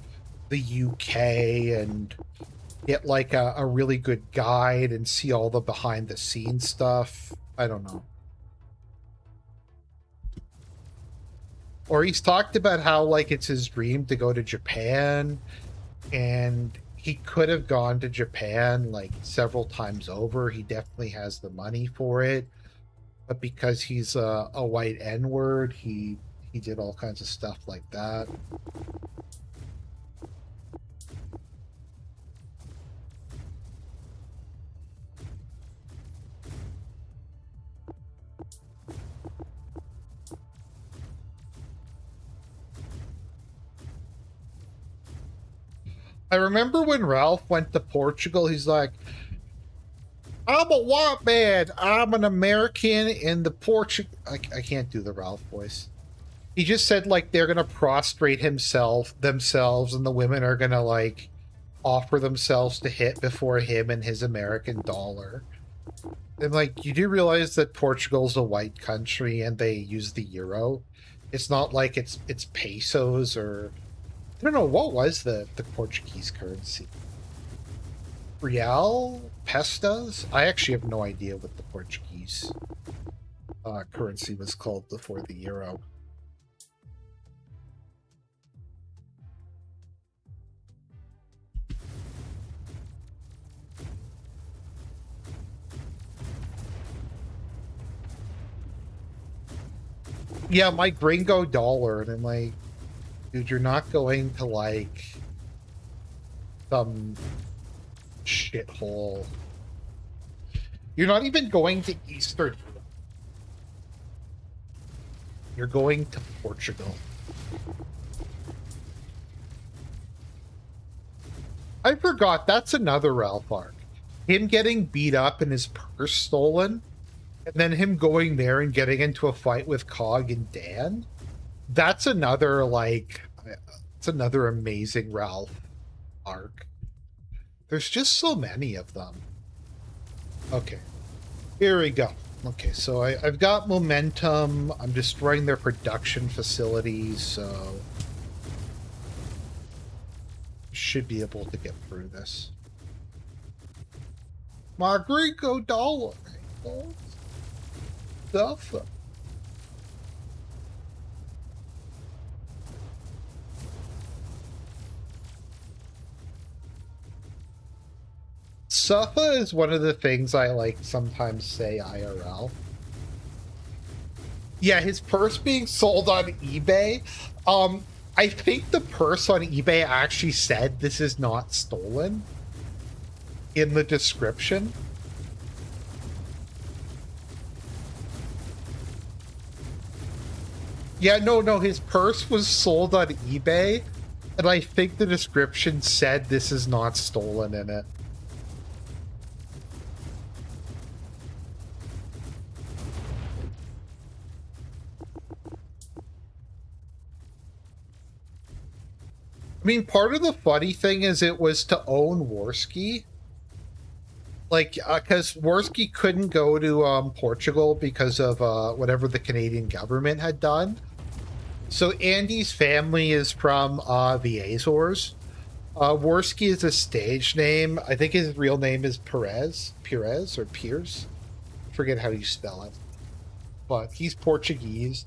[SPEAKER 1] the UK and get like a really good guide and see all the behind the scenes stuff. I don't know. Or he's talked about how like it's his dream to go to Japan, and he could have gone to Japan like several times over. He definitely has the money for it. But because he's a white N-word, he did all kinds of stuff like that. I remember when Ralph went to Portugal, he's like, I'm a white man. I'm an American in the Portugal. I can't do the Ralph voice. He just said like they're gonna prostrate themselves, and the women are gonna like offer themselves to hit before him and his American dollar. And like, you do realize that Portugal's a white country and they use the euro. It's not like it's pesos or I don't know what was the Portuguese currency. Real? Pestas? I actually have no idea what the Portuguese currency was called before the euro. Yeah, my gringo dollar, and I'm like, dude, you're not going to like some shithole. You're not even going to Eastern Europe. You're going to Portugal. I forgot, that's another Ralph arc. Him getting beat up and his purse stolen, and then him going there and getting into a fight with Cog and Dan. That's another, like, it's another amazing Ralph arc. There's just so many of them. Okay, here we go. Okay, so I've got momentum. I'm destroying their production facilities, so should be able to get through this. My Greco dollar. Stuff. Suffa is one of the things I like sometimes say IRL. Yeah, his purse being sold on eBay. I think the purse on eBay actually said this is not stolen in the description. Yeah, no, his purse was sold on eBay, and I think the description said this is not stolen in it. I mean, part of the funny thing is it was to own Worski. Like, because Worski couldn't go to Portugal because of whatever the Canadian government had done. So Andy's family is from the Azores. Worski is a stage name. I think his real name is Perez or Pierce. Forget how you spell it. But he's Portuguese.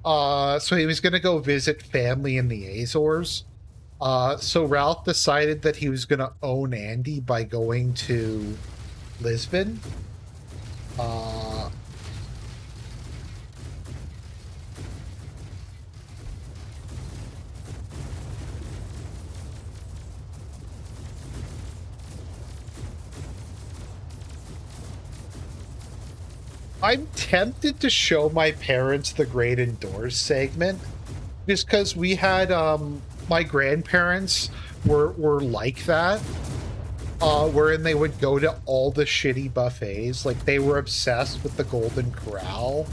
[SPEAKER 1] So he was going to go visit family in the Azores. So Ralph decided that he was going to own Andy by going to Lisbon. I'm tempted to show my parents the Great Indoors segment, just because we had my grandparents were like that, wherein they would go to all the shitty buffets. Like, they were obsessed with the Golden Corral.